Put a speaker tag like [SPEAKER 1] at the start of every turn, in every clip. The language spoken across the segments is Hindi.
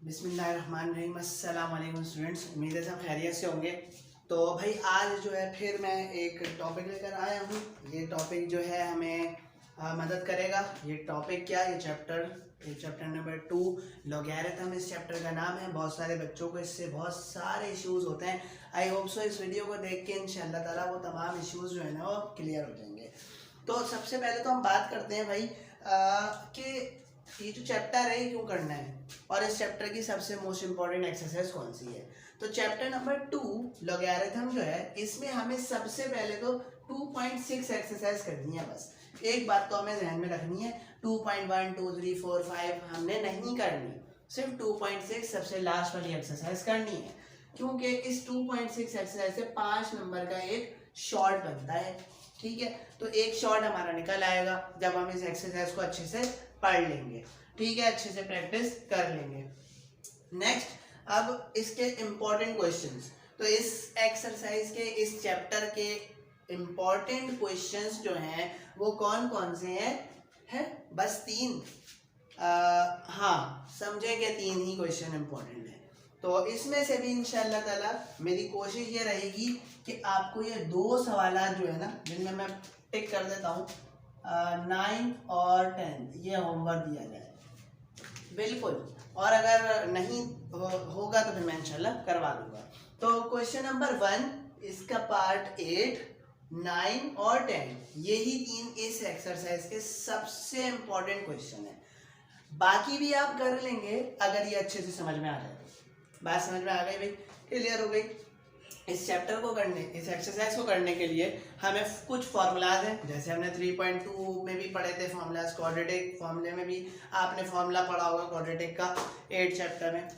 [SPEAKER 1] बिस्मिल्लाहिर्रहमानिर्रहीम। अस्सलाम वालेकुम स्टूडेंट्स, उम्मीद है सब खैरियत से होंगे। तो भाई आज जो है फिर मैं एक टॉपिक लेकर आया हूँ। ये टॉपिक जो है हमें मदद करेगा। ये टॉपिक क्या, ये चैप्टर नंबर 2 लॉगरिथम इस चैप्टर का नाम है। बहुत सारे बच्चों को इससे बहुत सारे इश्यूज होते हैं। आई होप सो इस वीडियो को देख के इंशाल्लाह ताला वो तमाम इश्यूज जो है ना वो क्लियर हो जाएंगे। तो सबसे पहले तो हम बात करते हैं भाई कि ये जो चैप्टर है ये क्यों करना है और इस चैप्टर की सबसे मोस्ट इंपॉर्टेंट एक्सरसाइज कौन सी है। तो चैप्टर नंबर 2 लॉगरिथम जो है इसमें हमें सबसे पहले तो 2.6 एक्सरसाइज करनी है। बस एक बात तो हमें ध्यान में रखनी है, 2.1 2 3 4 5 हमने नहीं करनी, सिर्फ 2.6 सबसे लास्ट वाली एक्सरसाइज करनी है। क्योंकि इस 2.6 एक्सरसाइज से 5 नंबर का एक शॉर्ट बनता है। ठीक है, तो एक शॉर्ट हमारा निकल आएगा जब हम इस एक्सरसाइज को अच्छे से पढ़ लेंगे। ठीक है, अच्छे से प्रैक्टिस कर लेंगे। नेक्स्ट, अब इसके इंपॉर्टेंट क्वेश्चंस। तो इस एक्सरसाइज के इस चैप्टर के इंपॉर्टेंट क्वेश्चंस जो हैं वो कौन कौन से हैं बस 3। हाँ, समझे कि 3 ही क्वेश्चन इंपॉर्टेंट है। तो इसमें से भी इंशाल्लाह ताला मेरी कोशिश ये रहेगी कि आपको ये 2 सवाल जो है ना जिनमें मैं टिक कर देता हूँ 9 और 10 ये होमवर्क दिया जाए बिल्कुल। और अगर नहीं होगा तो फिर मैं इंशाल्लाह करवा दूंगा। तो क्वेश्चन नंबर 1 इसका पार्ट 8 9 और 10 यही 3 इस एक्सरसाइज के सबसे इंपॉर्टेंट क्वेश्चन है। बाकी भी आप कर लेंगे अगर ये अच्छे से समझ में आ जाए। बात समझ में आ गई भाई, क्लियर हो गई। इस चैप्टर को करने, इस एक्सरसाइज को करने के लिए हमें कुछ फार्मूलाज हैं, जैसे हमने 3.2 में भी पढ़े थे फार्मूलाज। क्वाड्रेटिक फार्मूले में भी आपने फार्मूला पढ़ा होगा क्वाड्रेटिक का 8 चैप्टर में।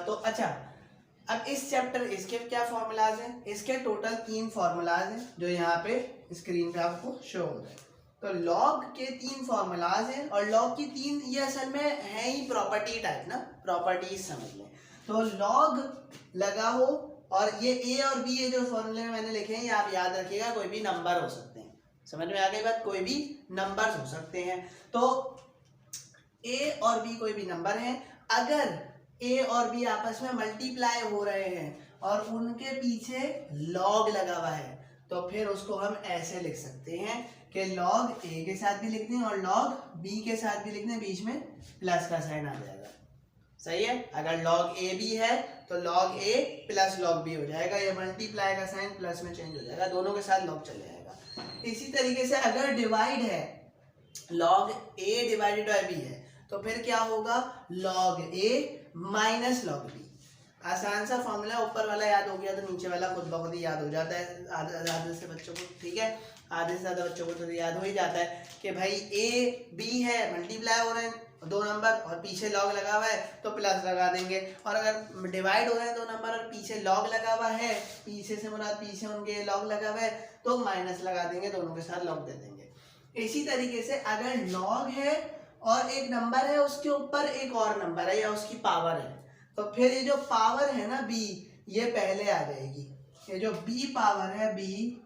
[SPEAKER 1] तो अच्छा, अब इस चैप्टर इसके क्या फार्मूलाज हैं? इसके टोटल 3 फार्मूलाज हैं जो यहाँ पे स्क्रीन पे आपको शो हो रहे हैं। तो लॉग के 3 फार्मूलाज हैं और लॉग की 3 ये असल में है ही प्रॉपर्टी टाइप ना, प्रॉपर्टीज समझ लें। तो लॉग लगा हो और ये ए और बी ये जो फॉर्मूले में मैंने लिखे हैं ये आप याद रखिएगा, कोई भी नंबर हो सकते हैं। समझ में आ गई बात, कोई भी नंबर्स हो सकते हैं। तो ए और बी कोई भी नंबर हैं। अगर ए और बी आपस में मल्टीप्लाई हो रहे हैं और उनके पीछे लॉग लगा हुआ है तो फिर उसको हम ऐसे लिख सकते हैं कि लॉग ए के साथ भी लिख दें और लॉग बी के साथ भी लिख दें, बीच में प्लस का साइन आ जाएगा। सही है, अगर लॉग ए बी है तो लॉग ए प्लस लॉग बी हो जाएगा। ये मल्टीप्लाई का साइन प्लस में चेंज हो जाएगा, दोनों के साथ लॉग चल जाएगा। इसी तरीके से अगर डिवाइड है, log a divided by b है तो फिर क्या होगा, log a minus log b. आसान सा फॉर्मूला, ऊपर वाला याद हो गया तो नीचे वाला खुद ब खुद ही याद हो जाता है आधे से बच्चों को। ठीक है, आधे से ज़्यादा बच्चों को तो याद हो ही जाता है कि भाई ए बी है, मल्टीप्लाई हो रहे हैं 2 नंबर और पीछे लॉग लगा हुआ है तो प्लस लगा देंगे। और अगर डिवाइड हो रहे हैं 2 नंबर और पीछे लॉग लगा हुआ है, पीछे से मुराद पीछे उनके लॉग लगा हुआ है तो माइनस लगा देंगे, दोनों के साथ लॉग दे देंगे। इसी तरीके से अगर लॉग है और एक नंबर है उसके ऊपर एक और नंबर है या उसकी पावर है तो फिर ये जो पावर है ना बी ये पहले आ जाएगी। ये जो बी पावर है बी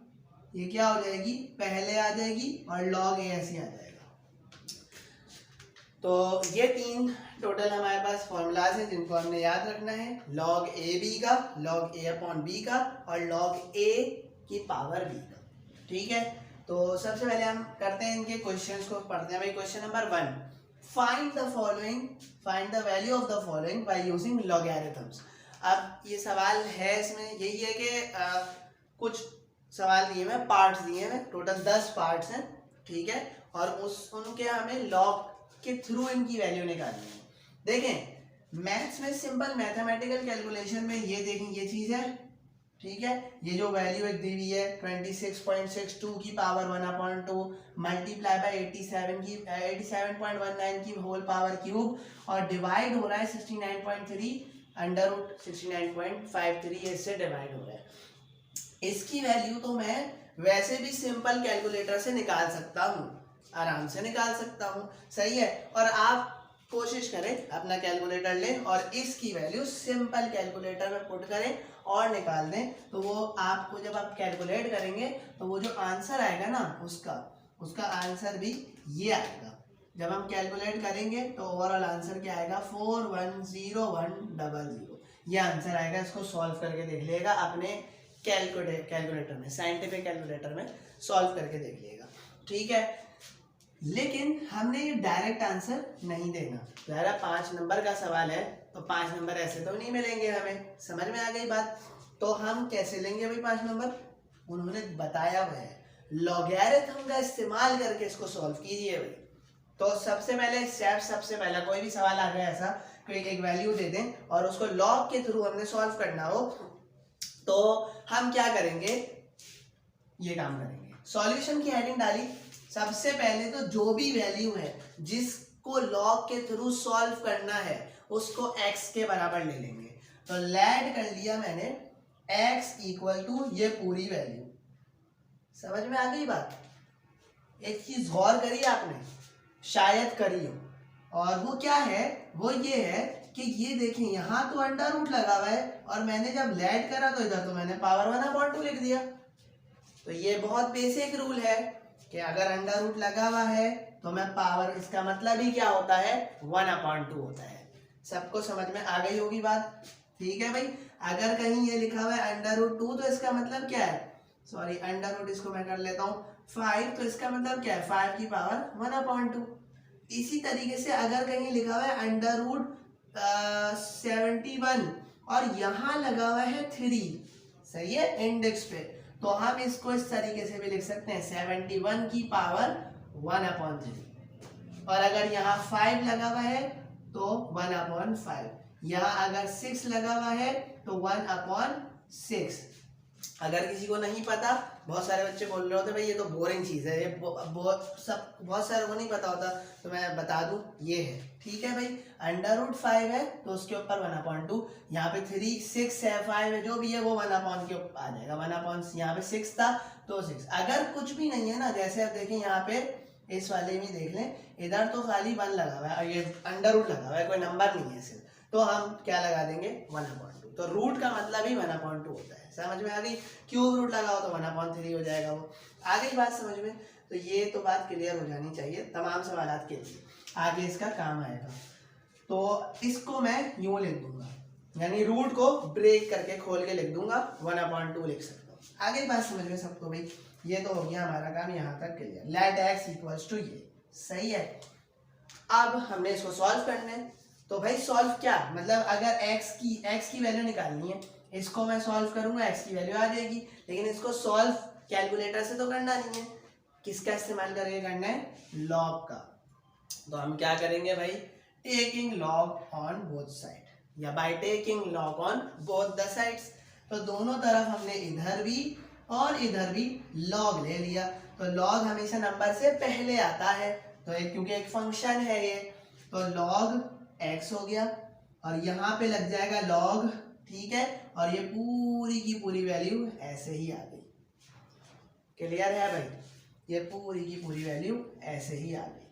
[SPEAKER 1] ये क्या हो जाएगी, पहले आ जाएगी और लॉग ए ऐसे आ जाएगा। तो ये 3 टोटल हमारे पास फॉर्मूलाज हैं जिनको हमने याद रखना है, लॉग ए बी का, लॉग ए अपॉन बी का और लॉग ए की पावर बी का। ठीक है, तो सबसे पहले हम करते हैं इनके क्वेश्चंस को पढ़ते हैं भाई। Question number 1, find the following, find the value of the following by using logarithms. अब ये सवाल है, इसमें यही है कि कुछ सवाल दिए हैं, पार्ट्स दिए हैं, टोटल 10 पार्ट्स हैं। ठीक है, और उनके हमें लॉग के थ्रू इनकी वैल्यू निकालनी है। देखें मैथ्स में सिंपल मैथमेटिकल कैलकुलेशन में ये देखें ये चीज़ है। ठीक है, ये जो वैल्यू एक दी हुई है 26.62 की पावर 1/2 मल्टीप्लाई बाय 87.19 की होल पावर क्यूब और डिवाइड हो रहा है 69.3 अंडर रूट 69.53 इससे डिवाइड हो रहा है। इसकी वैल्यू तो मैं वैसे भी सिंपल कैलकुलेटर से निकाल सकता हूँ, आराम से निकाल सकता हूँ। सही है, और आप कोशिश करें अपना कैलकुलेटर लें और इसकी वैल्यू सिंपल कैलकुलेटर में पुट करें और निकाल दें। तो वो आपको जब आप कैलकुलेट करेंगे तो वो जो आंसर आएगा ना उसका आंसर भी ये आएगा। जब हम कैलकुलेट करेंगे तो ओवरऑल आंसर क्या आएगा 4101000 ये आंसर आएगा। इसको सॉल्व करके देख लीजिएगा अपने कैलकुलेटर में, साइंटिफिक कैलकुलेटर में सॉल्व करके देख लीजिएगा, ठीक है। लेकिन हमने ये डायरेक्ट आंसर नहीं देना, ज़रा 5 नंबर का सवाल है तो 5 नंबर ऐसे तो नहीं मिलेंगे हमें, समझ में आ गई बात। तो हम कैसे लेंगे भाई 5 नंबर, उन्होंने बताया हुआ है लॉगरिथम का इस्तेमाल करके इसको सॉल्व कीजिए भाई। तो सबसे पहले स्टेप, सबसे पहला कोई भी सवाल आ गया ऐसा कोई एक वैल्यू दे दें और उसको लॉग के थ्रू हमने सॉल्व करना हो, तो हम क्या करेंगे, ये काम करेंगे। सॉल्यूशन की हेडिंग डाली, सबसे पहले तो जो भी वैल्यू है जिसको लॉग के थ्रू सॉल्व करना है उसको x के बराबर ले लेंगे। तो लेट कर लिया मैंने x इक्वल टू ये पूरी वैल्यू, समझ में आ गई बात। एक चीज गौर करिए आपने, शायद करी हो, और वो क्या है, वो ये है कि ये देखें यहाँ तो अंडर रूट लगा हुआ है और मैंने जब लेट करा तो इधर तो मैंने पावर 1/2 लिख दिया। तो ये बहुत बेसिक रूल है कि अगर अंडर रूट लगा हुआ है तो मैं पावर, इसका मतलब ही क्या होता है 1/2 होता है। सबको समझ में आ गई होगी बात, ठीक है भाई। अगर कहीं ये लिखा हुआ है √2 तो इसका मतलब क्या है, सॉरी अंडर रूट इसको मैं कर लेता हूँ 5, तो इसका मतलब क्या है 5 की पावर 1/2। इसी तरीके से अगर कहीं लिखा हुआ है √71 और यहाँ लगा हुआ है 3, सही है इंडेक्स पे, तो हम इसको इस तरीके से भी लिख सकते हैं 71 की पावर 1/3। और अगर यहाँ 5 लगा हुआ है तो 1/5, यहाँ अगर 6 लगा हुआ है तो 1/6। अगर किसी को नहीं पता, बहुत सारे बच्चे बोल रहे होते भाई ये तो बोरिंग चीज़ है, ये बहुत सारे को नहीं पता होता, तो मैं बता दूं ये है, ठीक है भाई। √5 है तो उसके ऊपर 1/2, यहाँ पे 3, 6 है, 5 है, जो भी है वो 1/, के ऊपर आ जाएगा 1/, यहाँ पे 6 था तो 6। अगर कुछ भी नहीं है ना, जैसे आप देखें यहाँ पे इस वाले में देख लें, इधर तो खाली 1 लगा हुआ है और ये अंडर रूट लगा हुआ है, कोई नंबर नहीं है सिर्फ, तो हम क्या लगा देंगे 1/2। तो रूट का मतलब ही 1/2 होता है, समझ में आ गई। क्यूब रूट लगा हो तो 1/3 हो जाएगा, वो आ गई बात समझ में। तो ये तो बात क्लियर हो जानी चाहिए तमाम सवालात के लिए, आगे इसका काम आएगा। तो इसको मैं यूं लिख दूंगा, यानी रूट को ब्रेक करके खोल के लिख दूंगा 1/2 लिख सकता हूँ। आगे बात समझ में सबको भाई, ये तो हो गया हमारा काम यहाँ तक clear. Let x equals to ये, सही है। अब हमने इसको सॉल्व करना है, तो भाई सॉल्व क्या मतलब, अगर x की वैल्यू निकालनी है, इसको मैं सॉल्व करूंगा x की वैल्यू आ जाएगी, लेकिन इसको सॉल्व कैलकुलेटर से तो करना नहीं है, किसका इस्तेमाल करके करना है, लॉग का। तो हम क्या करेंगे भाई, taking log on both side, या by taking log on both the sides. तो दोनों तरफ हमने इधर भी और इधर भी लॉग ले लिया। तो लॉग हमेशा नंबर से पहले आता है, तो एक क्योंकि एक फंक्शन है ये, तो लॉग x हो गया और यहाँ पे लग जाएगा लॉग, ठीक है, और ये पूरी की पूरी वैल्यू ऐसे ही आ गई। क्लियर है भाई, ये पूरी की पूरी वैल्यू ऐसे ही आ गई,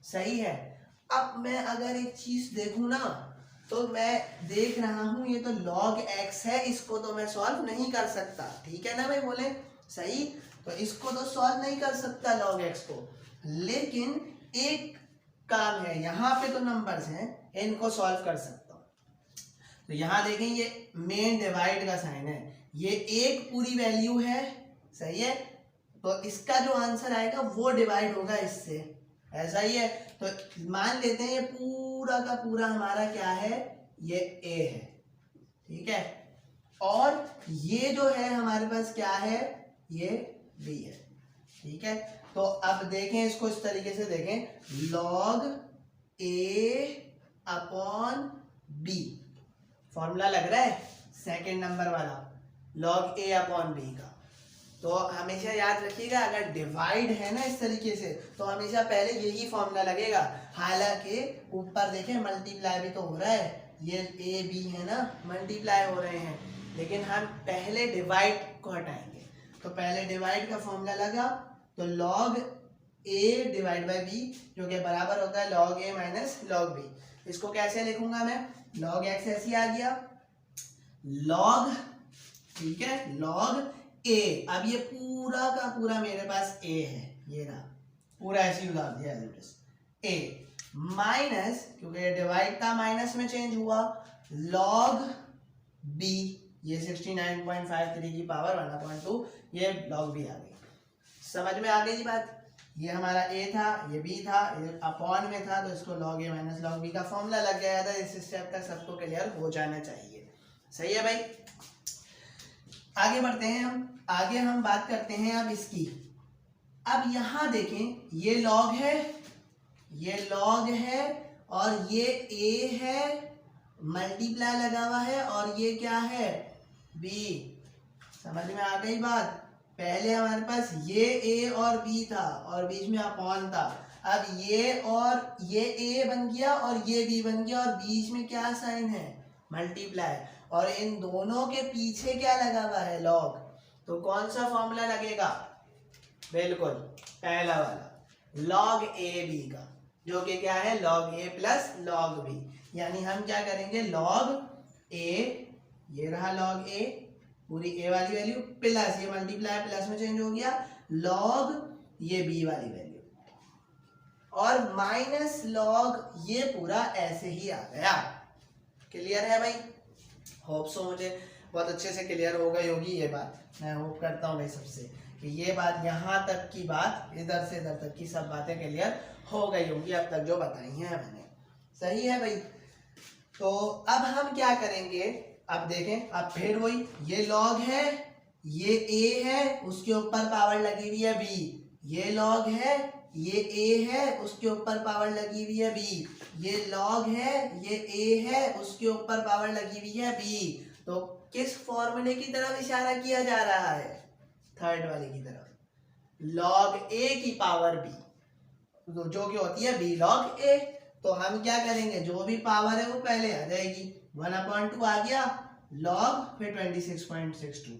[SPEAKER 1] सही है। अब मैं अगर एक चीज देखूं ना, तो मैं देख रहा हूं ये तो log x है, इसको तो मैं सॉल्व नहीं कर सकता, ठीक है ना भाई, बोले सही। तो इसको तो सॉल्व नहीं कर सकता log x को, लेकिन एक काम है, यहाँ पे तो नंबर्स हैं, इनको सॉल्व कर सकता हूँ। तो यहाँ देखें ये मेन डिवाइड का साइन है, ये एक पूरी वैल्यू है, सही है, तो इसका जो आंसर आएगा वो डिवाइड होगा इससे, ऐसा ही है। तो मान लेते हैं ये पूरा का पूरा हमारा क्या है, ये a है, ठीक है, और ये जो है हमारे पास क्या है, ये b है, ठीक है। तो अब देखें इसको इस तरीके से देखें, log a/b फॉर्मूला लग रहा है सेकंड नंबर वाला, log a/b का। तो हमेशा याद रखिएगा, अगर डिवाइड है ना इस तरीके से, तो हमेशा पहले यही फॉर्मूला लगेगा। हालांकि ऊपर देखें मल्टीप्लाई भी तो हो रहा है, ये ए बी है ना, मल्टीप्लाई हो रहे हैं, लेकिन हम पहले डिवाइड को हटाएंगे। तो पहले डिवाइड का फॉर्मूला लगा, तो log a divide by b, जो कि बराबर होता है log a minus log b। इसको कैसे लिखूंगा मैं, log x ऐसे आ गया, log, ठीक है, log a, अब ये पूरा का पूरा मेरे पास a है, ये रहा पूरा ऐसे ही उतार दिया, ए माइनस, क्योंकि ये डिवाइड का माइनस में चेंज हुआ, लॉग बी, ये 69.53 की पावर 1/2, ये लॉग बी आ गई। समझ में आ गई बात? ये हमारा a था, ये b था, ये अपॉन में था, तो इसको log a minus log b का फॉर्मूला लग गया था। इस स्टेप तक सबको क्लियर हो जाना चाहिए। सही है भाई? आगे बढ़ते हैं हम। आगे हम बात करते हैं अब इसकी। अब यहाँ देखें, ये log है, ये log है, और ये a है, मल्टीप्लाई लगा हुआ है, और ये क्या है? b। समझ में आ गई बात? पहले हमारे पास ये a और b था और बीच में अपॉन था। अब ये और ये a बन गया और ये b बन गया, और बीच में क्या साइन है? मल्टीप्लाई। और इन दोनों के पीछे क्या लगा हुआ है? लॉग। तो कौन सा फॉर्मूला लगेगा? बिल्कुल पहला वाला, लॉग ए बी का, जो कि क्या है? लॉग ए प्लस लॉग बी। यानी हम क्या करेंगे? लॉग ए, ये रहा लॉग ए, पूरी ए वाली वैल्यू, प्लस ये मल्टीप्लाई प्लस में चेंज हो गया, लॉग ये बी वाली वैल्यू, और माइनस लॉग ये पूरा ऐसे ही आ गया। क्लियर है भाई? होप सो, मुझे बहुत अच्छे से क्लियर हो गई होगी ये बात। मैं होप करता हूँ भाई सबसे कि ये बात, यहाँ तक की बात, इधर से इधर तक की सब बातें क्लियर हो गई होंगी अब तक जो बताई हैं मैंने। सही है भाई? तो अब हम क्या करेंगे? अब देखें, अब फिर वही, ये लॉग है, ये a है, उसके ऊपर पावर लगी हुई है b, ये लॉग है, ये a है, उसके ऊपर पावर लगी हुई है b, ये लॉग है, ये a है, उसके ऊपर पावर लगी हुई है b। तो किस फॉर्मूले की तरफ इशारा किया जा रहा है? थर्ड वाले की तरफ, लॉग a की पावर b, तो जो कि होती है b लॉग a। तो हम क्या करेंगे? जो भी पावर है वो पहले आ जाएगी, 1/2 आ गया, लॉग, फिर 26.62,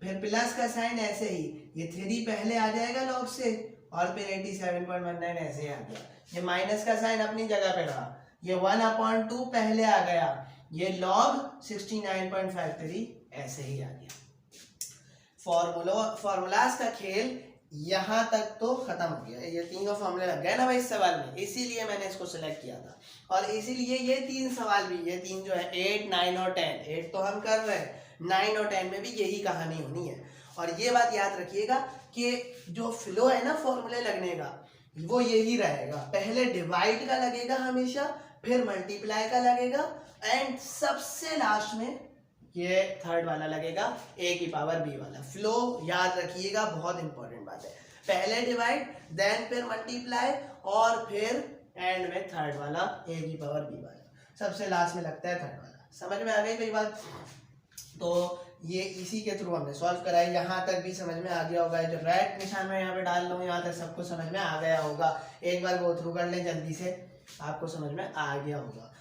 [SPEAKER 1] फिर प्लस का साइन ऐसे ही, ये 3 पहले आ जाएगा लॉग से, और फिर 87.19 ऐसे ही आ गया। ये माइनस का साइन अपनी जगह पे रहा, ये 1/2 पहले आ गया, ये लॉग 69.53 ऐसे ही आ गया। फॉर्मूलाज का खेल यहाँ तक तो खत्म हो गया। ये तीनों फॉर्मूले लग गए ना भाई इस सवाल में, इसीलिए मैंने इसको सिलेक्ट किया था। और इसीलिए ये 3 सवाल भी, ये 3 जो है 8, 9 और 10, 8 तो हम कर रहे हैं, 9 और 10 में भी यही कहानी होनी है। और ये बात याद रखिएगा कि जो फ्लो है ना फॉर्मूले लगने का, वो यही रहेगा। पहले डिवाइड का लगेगा हमेशा, फिर मल्टीप्लाई का लगेगा, एंड सबसे लास्ट में ये थर्ड वाला लगेगा, a की पावर b वाला। फ्लो याद रखिएगा, बहुत इंपॉर्टेंट बात है। पहले डिवाइड, देन फिर मल्टीप्लाई, और फिर एंड में थर्ड वाला a की पावर b वाला, सबसे लास्ट में लगता है थर्ड वाला। समझ में आ गई कोई बात? तो ये इसी के थ्रू हमने सॉल्व कराई। यहाँ तक भी समझ में आ गया होगा, जो रेड निशान में यहाँ पे डाल लूँ, यहाँ तक सबको समझ में आ गया होगा। एक बार गो थ्रू कर लें जल्दी से, आपको समझ में आ गया होगा।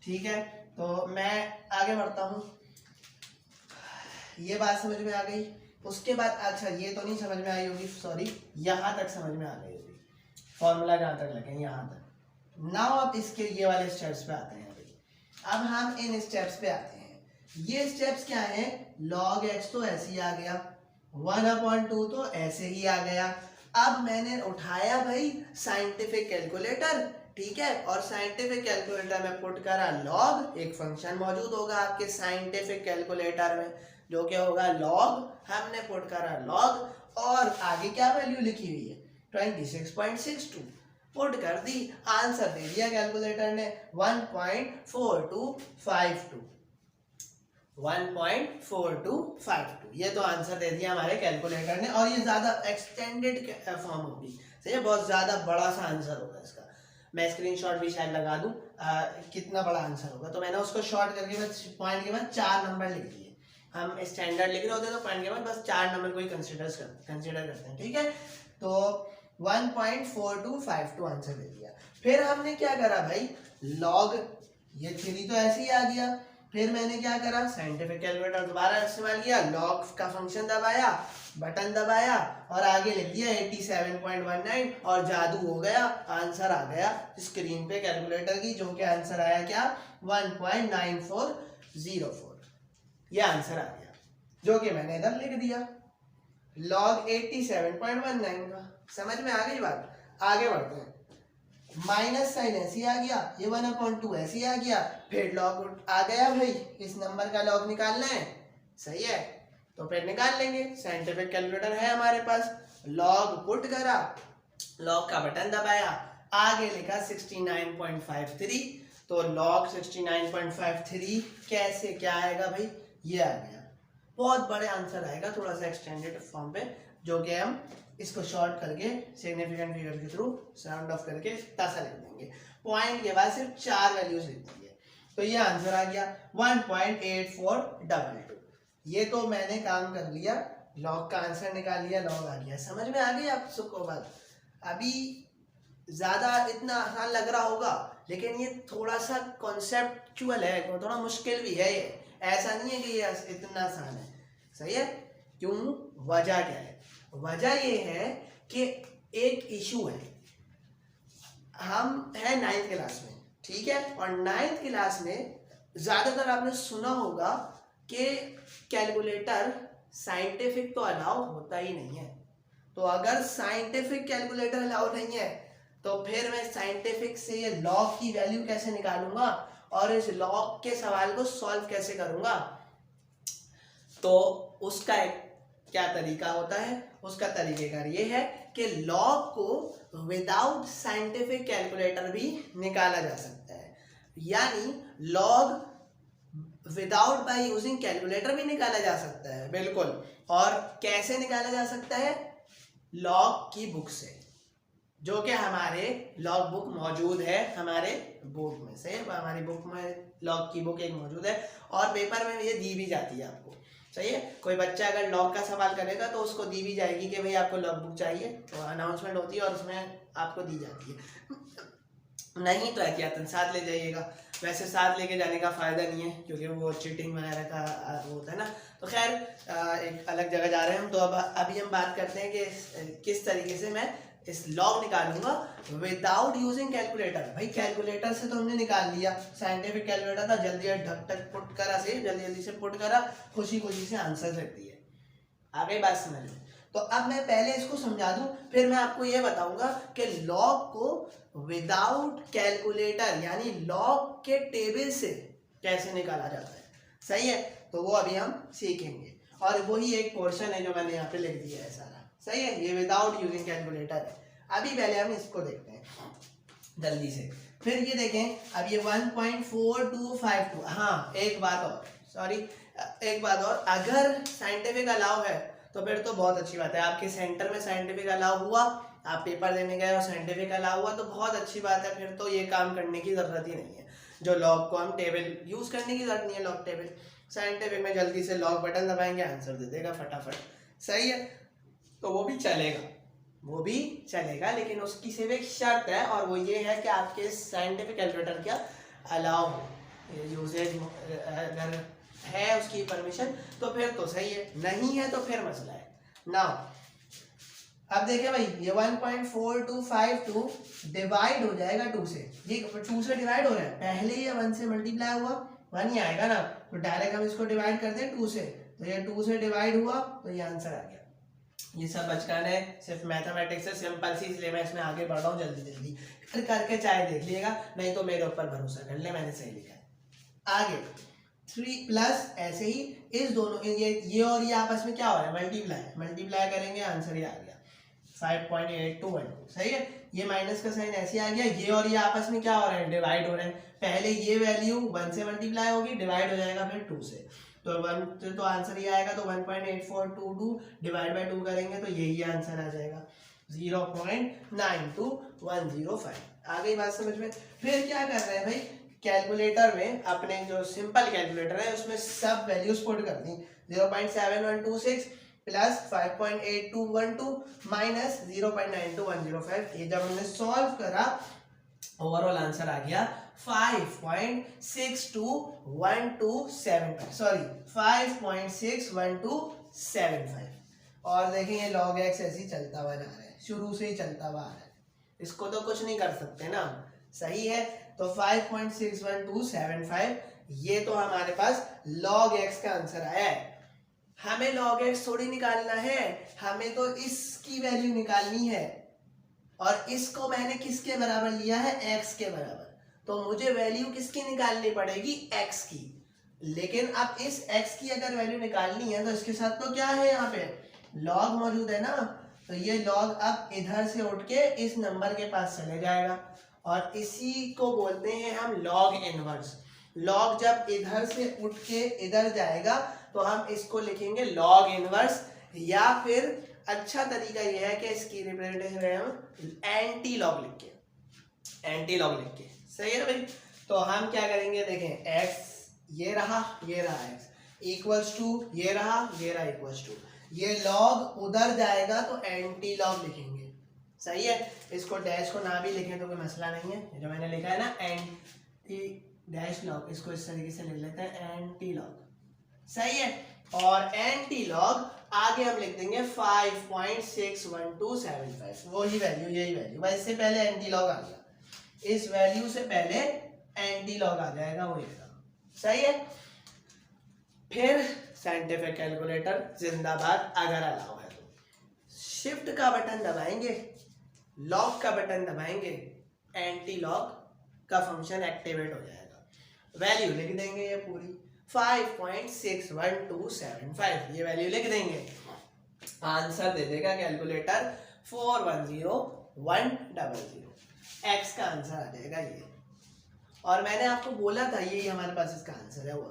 [SPEAKER 1] ठीक है, तो मैं आगे बढ़ता हूँ। ये बात समझ में आ गई। उसके बाद, अच्छा ये तो नहीं समझ में आई होगी, सॉरी, यहाँ तक समझ में आ गई होगी, फॉर्मूला जहाँ तक लगे यहाँ तक। नाउ अब इसके ये वाले स्टेप्स पे आते हैं भाई। अब हम इन स्टेप्स पे आते हैं। ये स्टेप्स क्या है? log x तो ऐसे ही आ गया, 1/2 तो ऐसे ही आ गया। अब मैंने उठाया भाई साइंटिफिक कैलकुलेटर, ठीक है, और साइंटिफिक कैलकुलेटर में पुट करा log। एक फंक्शन मौजूद होगा आपके साइंटिफिक कैलकुलेटर में, जो क्या होगा? log। हमने पुट करा log, और आगे क्या वैल्यू लिखी हुई है? 26.62 पुट कर दी, आंसर दे दिया कैलकुलेटर ने 1.4252। 1.4252, ये तो आंसर दे दिया हमारे कैलकुलेटर ने। और ये ज्यादा एक्सटेंडेड फॉर्म होगी, सही, बहुत ज्यादा बड़ा सा आंसर होगा इसका। मैं स्क्रीनशॉट भी शायद लगा दूं कितना बड़ा आंसर होगा। तो मैंने उसको शॉर्ट करके बस पॉइंट के बाद 4 नंबर लिख दिए। हम स्टैंडर्ड लिख रहे होते तो पॉइंट के बाद बस 4 नंबर को ही कंसिडर करते हैं, ठीक है। तो 1.4252 आंसर दे दिया। फिर हमने क्या करा भाई? लॉग, ये 3 तो ऐसे ही आ गया। फिर मैंने क्या करा? साइंटिफिक कैलकुलेटर दोबारा इस्तेमाल किया, लॉग का फंक्शन दबाया, बटन दबाया, और आगे लिख दिया 87.19, और जादू हो गया, आंसर आ गया स्क्रीन पे कैलकुलेटर की, जो कि आंसर आया क्या? 1.9404। ये आंसर आ गया, जो कि मैंने इधर लिख दिया, log 87.19 का। समझ में आ गई बात? आगे बढ़ते हैं। माइनस साइन ऐसे आ गया, ये 1/2 ऐसे आ गया, फिर लॉग आ गया भाई, इस नंबर का लॉग निकालना है, सही है, तो फिर निकाल लेंगे, साइंटिफिक कैलकुलेटर है हमारे पास। लॉग पुट करा, लॉग का बटन दबाया, आगे लिखा 69.53, तो लॉग 69.53 कैसे क्या आएगा भाई, ये आ गया। बहुत बड़े आंसर आएगा थोड़ा सा एक्सटेंडेड फॉर्म पे, जो कि हम इसको शॉर्ट करके सिग्निफिकेंट फिगर के थ्रू राउंड ऑफ करके तासा लिख देंगे। पॉइंट के बाद सिर्फ 4 वैल्यूज लिख देंगे, तो ये आंसर आ गया 1.8422। ये तो मैंने काम कर लिया, लॉग का आंसर निकाल लिया, लॉग आ गया। समझ में आ गई आप सबको बात? अभी ज्यादा इतना आसान लग रहा होगा, लेकिन ये थोड़ा सा कॉन्सेप्चुअल है, थोड़ा मुश्किल भी है, ये ऐसा नहीं है कि ये इतना आसान है, सही है। क्यों? वजह क्या है? वजह ये है कि एक इशू है, हम है 9th क्लास में, ठीक है, और 9th क्लास में ज्यादातर आपने सुना होगा कि कैलकुलेटर साइंटिफिक तो अलाउ होता ही नहीं है। तो अगर साइंटिफिक कैलकुलेटर अलाउ नहीं है, तो फिर मैं साइंटिफिक से ये लॉग की वैल्यू कैसे निकालूंगा और इस लॉग के सवाल को सॉल्व कैसे करूंगा? तो उसका एक क्या तरीका होता है? उसका तरीकेकार ये है कि लॉग को विदाउट साइंटिफिक कैलकुलेटर भी निकाला जा सकता है, यानी log without by using calculator भी निकाला जा सकता है, बिल्कुल। और कैसे निकाला जा सकता है? लॉग की बुक से, जो कि हमारे लॉग बुक मौजूद है हमारे बुक में से, हमारी बुक में लॉग की बुक एक मौजूद है, और पेपर में ये दी भी जाती है आपको, सही है। कोई बच्चा अगर लॉग का सवाल करेगा तो उसको दी भी जाएगी कि भाई आपको लॉग बुक चाहिए, तो अनाउंसमेंट होती है और उसमें आपको दी जाती है। नहीं तो एहतियातन साथ ले जाइएगा। वैसे साथ लेके जाने का फ़ायदा नहीं है, क्योंकि वो चीटिंग वगैरह का वो होता है ना। तो खैर एक अलग जगह जा रहे हैं हम, तो अब अभी हम बात करते हैं कि किस तरीके से मैं इस लॉग निकालूंगा विदाउट यूजिंग कैलकुलेटर। भाई कैलकुलेटर से तो हमने निकाल लिया, साइंटिफिक कैलकुलेटर था, जल्दी ढक ढक पुट करा से, जल्दी से पुट करा, खुशी खुशी से आंसर लिख दिए। आ गई बात समझ में? तो अब मैं पहले इसको समझा दूं, फिर मैं आपको ये बताऊंगा कि लॉग को विदाउट कैलकुलेटर यानी लॉग के टेबल से कैसे निकाला जाता है, सही है। तो वो अभी हम सीखेंगे, और वही एक पोर्शन है जो मैंने यहाँ पे लिख दिया है सारा, सही है। ये विदाउट यूजिंग कैलकुलेटर है। अभी पहले हम इसको देखते हैं जल्दी से, फिर ये देखें। अब ये 1.4252, हाँ एक बात और, सॉरी एक बात और, अगर साइंटिफिक अलाउ है तो फिर तो बहुत अच्छी बात है। आपके सेंटर में साइंटिफिक अलाउ हुआ, आप पेपर देने गए और साइंटिफिक अलाउ हुआ, तो बहुत अच्छी बात है, फिर तो ये काम करने की ज़रूरत ही नहीं है। जो लॉग को हम टेबल यूज़ करने की ज़रूरत नहीं है, लॉग टेबल। साइंटिफिक में जल्दी से लॉग बटन दबाएंगे, आंसर दे देगा फटाफट, सही है। तो वो भी चलेगा, वो भी चलेगा, लेकिन उसकी सिर्फ एक शर्त है, और वो ये है कि आपके साइंटिफिक कैलकुलेटर क्या अलाउ हो, यूजेज अगर है उसकी परमिशन तो फिर तो सही है, नहीं है तो फिर मसला है। नाउ अब देखें भाई, ये 1.4252 डिवाइड हो जाएगा 2 से, ये 2 से डिवाइड हो रहा है, पहले ये 1 से मल्टीप्लाई हुआ, 1 ही आएगा ना, तो डायरेक्ट हम इसको डिवाइड कर दें 2 से, तो ये 2 से डिवाइड हुआ तो ये आंसर आ गया। ये सब बचकान है, सिर्फ मैथमेटिक्स है, सिंपल सी, इसलिए मैं इसमें आगे बढ़ रहा हूँ जल्दी जल्दी करके, चाहे देख लिएगा, नहीं तो मेरे ऊपर भरोसा कर ले, मैंने सही लिखा है। आगे 3 प्लस ऐसे ही इस दोनों ये और ये आपस में क्या हो रहा है, मल्टीप्लाई करेंगे, आंसर ये आ गया 5.8212, सही है। ये माइनस का साइन ऐसे आ गया, ये और ये आपस में क्या हो रहे हैं, डिवाइड हो रहे हैं। पहले ये वैल्यू 1 से मल्टीप्लाई होगी, डिवाइड हो जाएगा फिर 2 से, तो 1 तो आंसर ये आएगा, तो 1.8422 डिवाइड बाय 2 करेंगे तो यही आंसर आ जाएगा 0.92105। आ गई बात समझ में? फिर क्या कर रहे हैं भाई, कैलकुलेटर में अपने जो सिंपल कैलकुलेटर है उसमें सब वैल्यूज पुट कर दी, 0.7126 प्लस 5.8212 माइनस 0.92105। ये जब हमने सॉल्व करा, ओवरऑल आंसर आ गया 5.621275, सॉरी 5.61275। और देखें ये log x ऐसे ही चलता हुआ जा रहा है, शुरू से ही चलता हुआ आ रहा है, इसको तो कुछ नहीं कर सकते ना, सही है। तो 5.61275 ये तो हमारे पास log x का आंसर आया है। हमें log x थोड़ी निकालना है, हमें तो इसकी वैल्यू निकालनी है, और इसको मैंने किसके बराबर लिया है, x के बराबर। तो मुझे वैल्यू किसकी निकालनी पड़ेगी, x की। लेकिन अब इस x की अगर वैल्यू निकालनी है तो इसके साथ तो क्या है, यहाँ पे log मौजूद है ना, तो ये log अब इधर से उठ के इस नंबर के पास चले जाएगा और इसी को बोलते हैं हम log इनवर्स। log जब इधर से उठ के इधर जाएगा तो हम इसको लिखेंगे log इनवर्स, या फिर अच्छा तरीका यह है कि इसकी रिप्रेजेंटेशन है हम एंटी लॉग लिख के, एंटी लॉग लिख के, सही है भाई। तो हम क्या करेंगे, देखें x ये रहा x इक्वल्स टू ये रहा इक्वल्स टू, ये लॉग उधर जाएगा तो एंटी लॉग लिखेंगे, सही है। इसको डैश को ना भी लिखें तो कोई मसला नहीं है, जो मैंने लिखा है ना एंटी डैश लॉग, इसको इस तरीके से लिख लेते हैं एंटी लॉग, सही है। और एंटी लॉग आगे हम लिख देंगे 5.61275, वही वैल्यू, यही वैल्यू, भाई इससे पहले एंटी लॉग आ गया, इस वैल्यू से पहले एंटी लॉग आ जाएगा, वो ये, सही है। फिर साइंटिफिक कैलकुलेटर जिंदाबाद, अगर अलाउ है तो शिफ्ट का बटन दबाएंगे, लॉग का बटन दबाएंगे, एंटी लॉग का फंक्शन एक्टिवेट हो जाएगा, वैल्यू लिख देंगे ये पूरी 5.61275, ये वैल्यू लिख देंगे, आंसर दे देगा कैलकुलेटर 410100, एक्स का आंसर आ जाएगा ये। और मैंने आपको बोला था यही हमारे पास इसका आंसर है वो,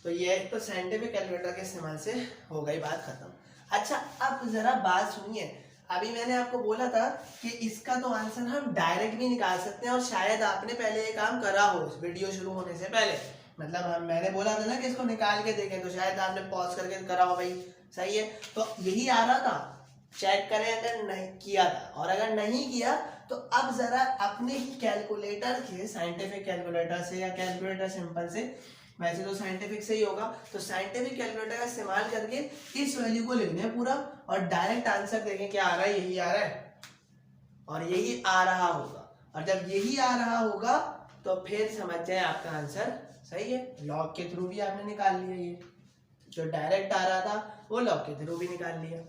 [SPEAKER 1] तो ये तो साइंटिफिक कैलकुलेटर के इस्तेमाल से हो गई बात खत्म। अच्छा अब जरा बात सुनिए, अभी मैंने आपको बोला था कि इसका तो आंसर हम डायरेक्ट भी निकाल सकते हैं, और शायद आपने पहले ये काम करा हो वीडियो शुरू होने से पहले, मतलब मैंने बोला था ना कि इसको निकाल के देखें, तो शायद आपने पॉज करके करा हो भाई, सही है। तो यही आ रहा था, चेक करें अगर नहीं किया था, और अगर नहीं किया तो अब जरा अपने ही कैलकुलेटर के, साइंटिफिक कैलकुलेटर से या कैलकुलेटर सिंपल से, वैसे तो साइंटिफिक से ही होगा, तो साइंटिफिक कैलकुलेटर का इस्तेमाल करके इस वैल्यू को लिखना है पूरा, और डायरेक्ट आंसर देखें क्या आ रहा है, यही आ रहा है और यही आ रहा होगा, और जब यही आ रहा होगा तो फिर समझ जाए आपका आंसर सही है। लॉग के थ्रू भी आपने निकाल लिया, ये जो डायरेक्ट आ रहा था वो लॉग के थ्रू भी निकाल लिया।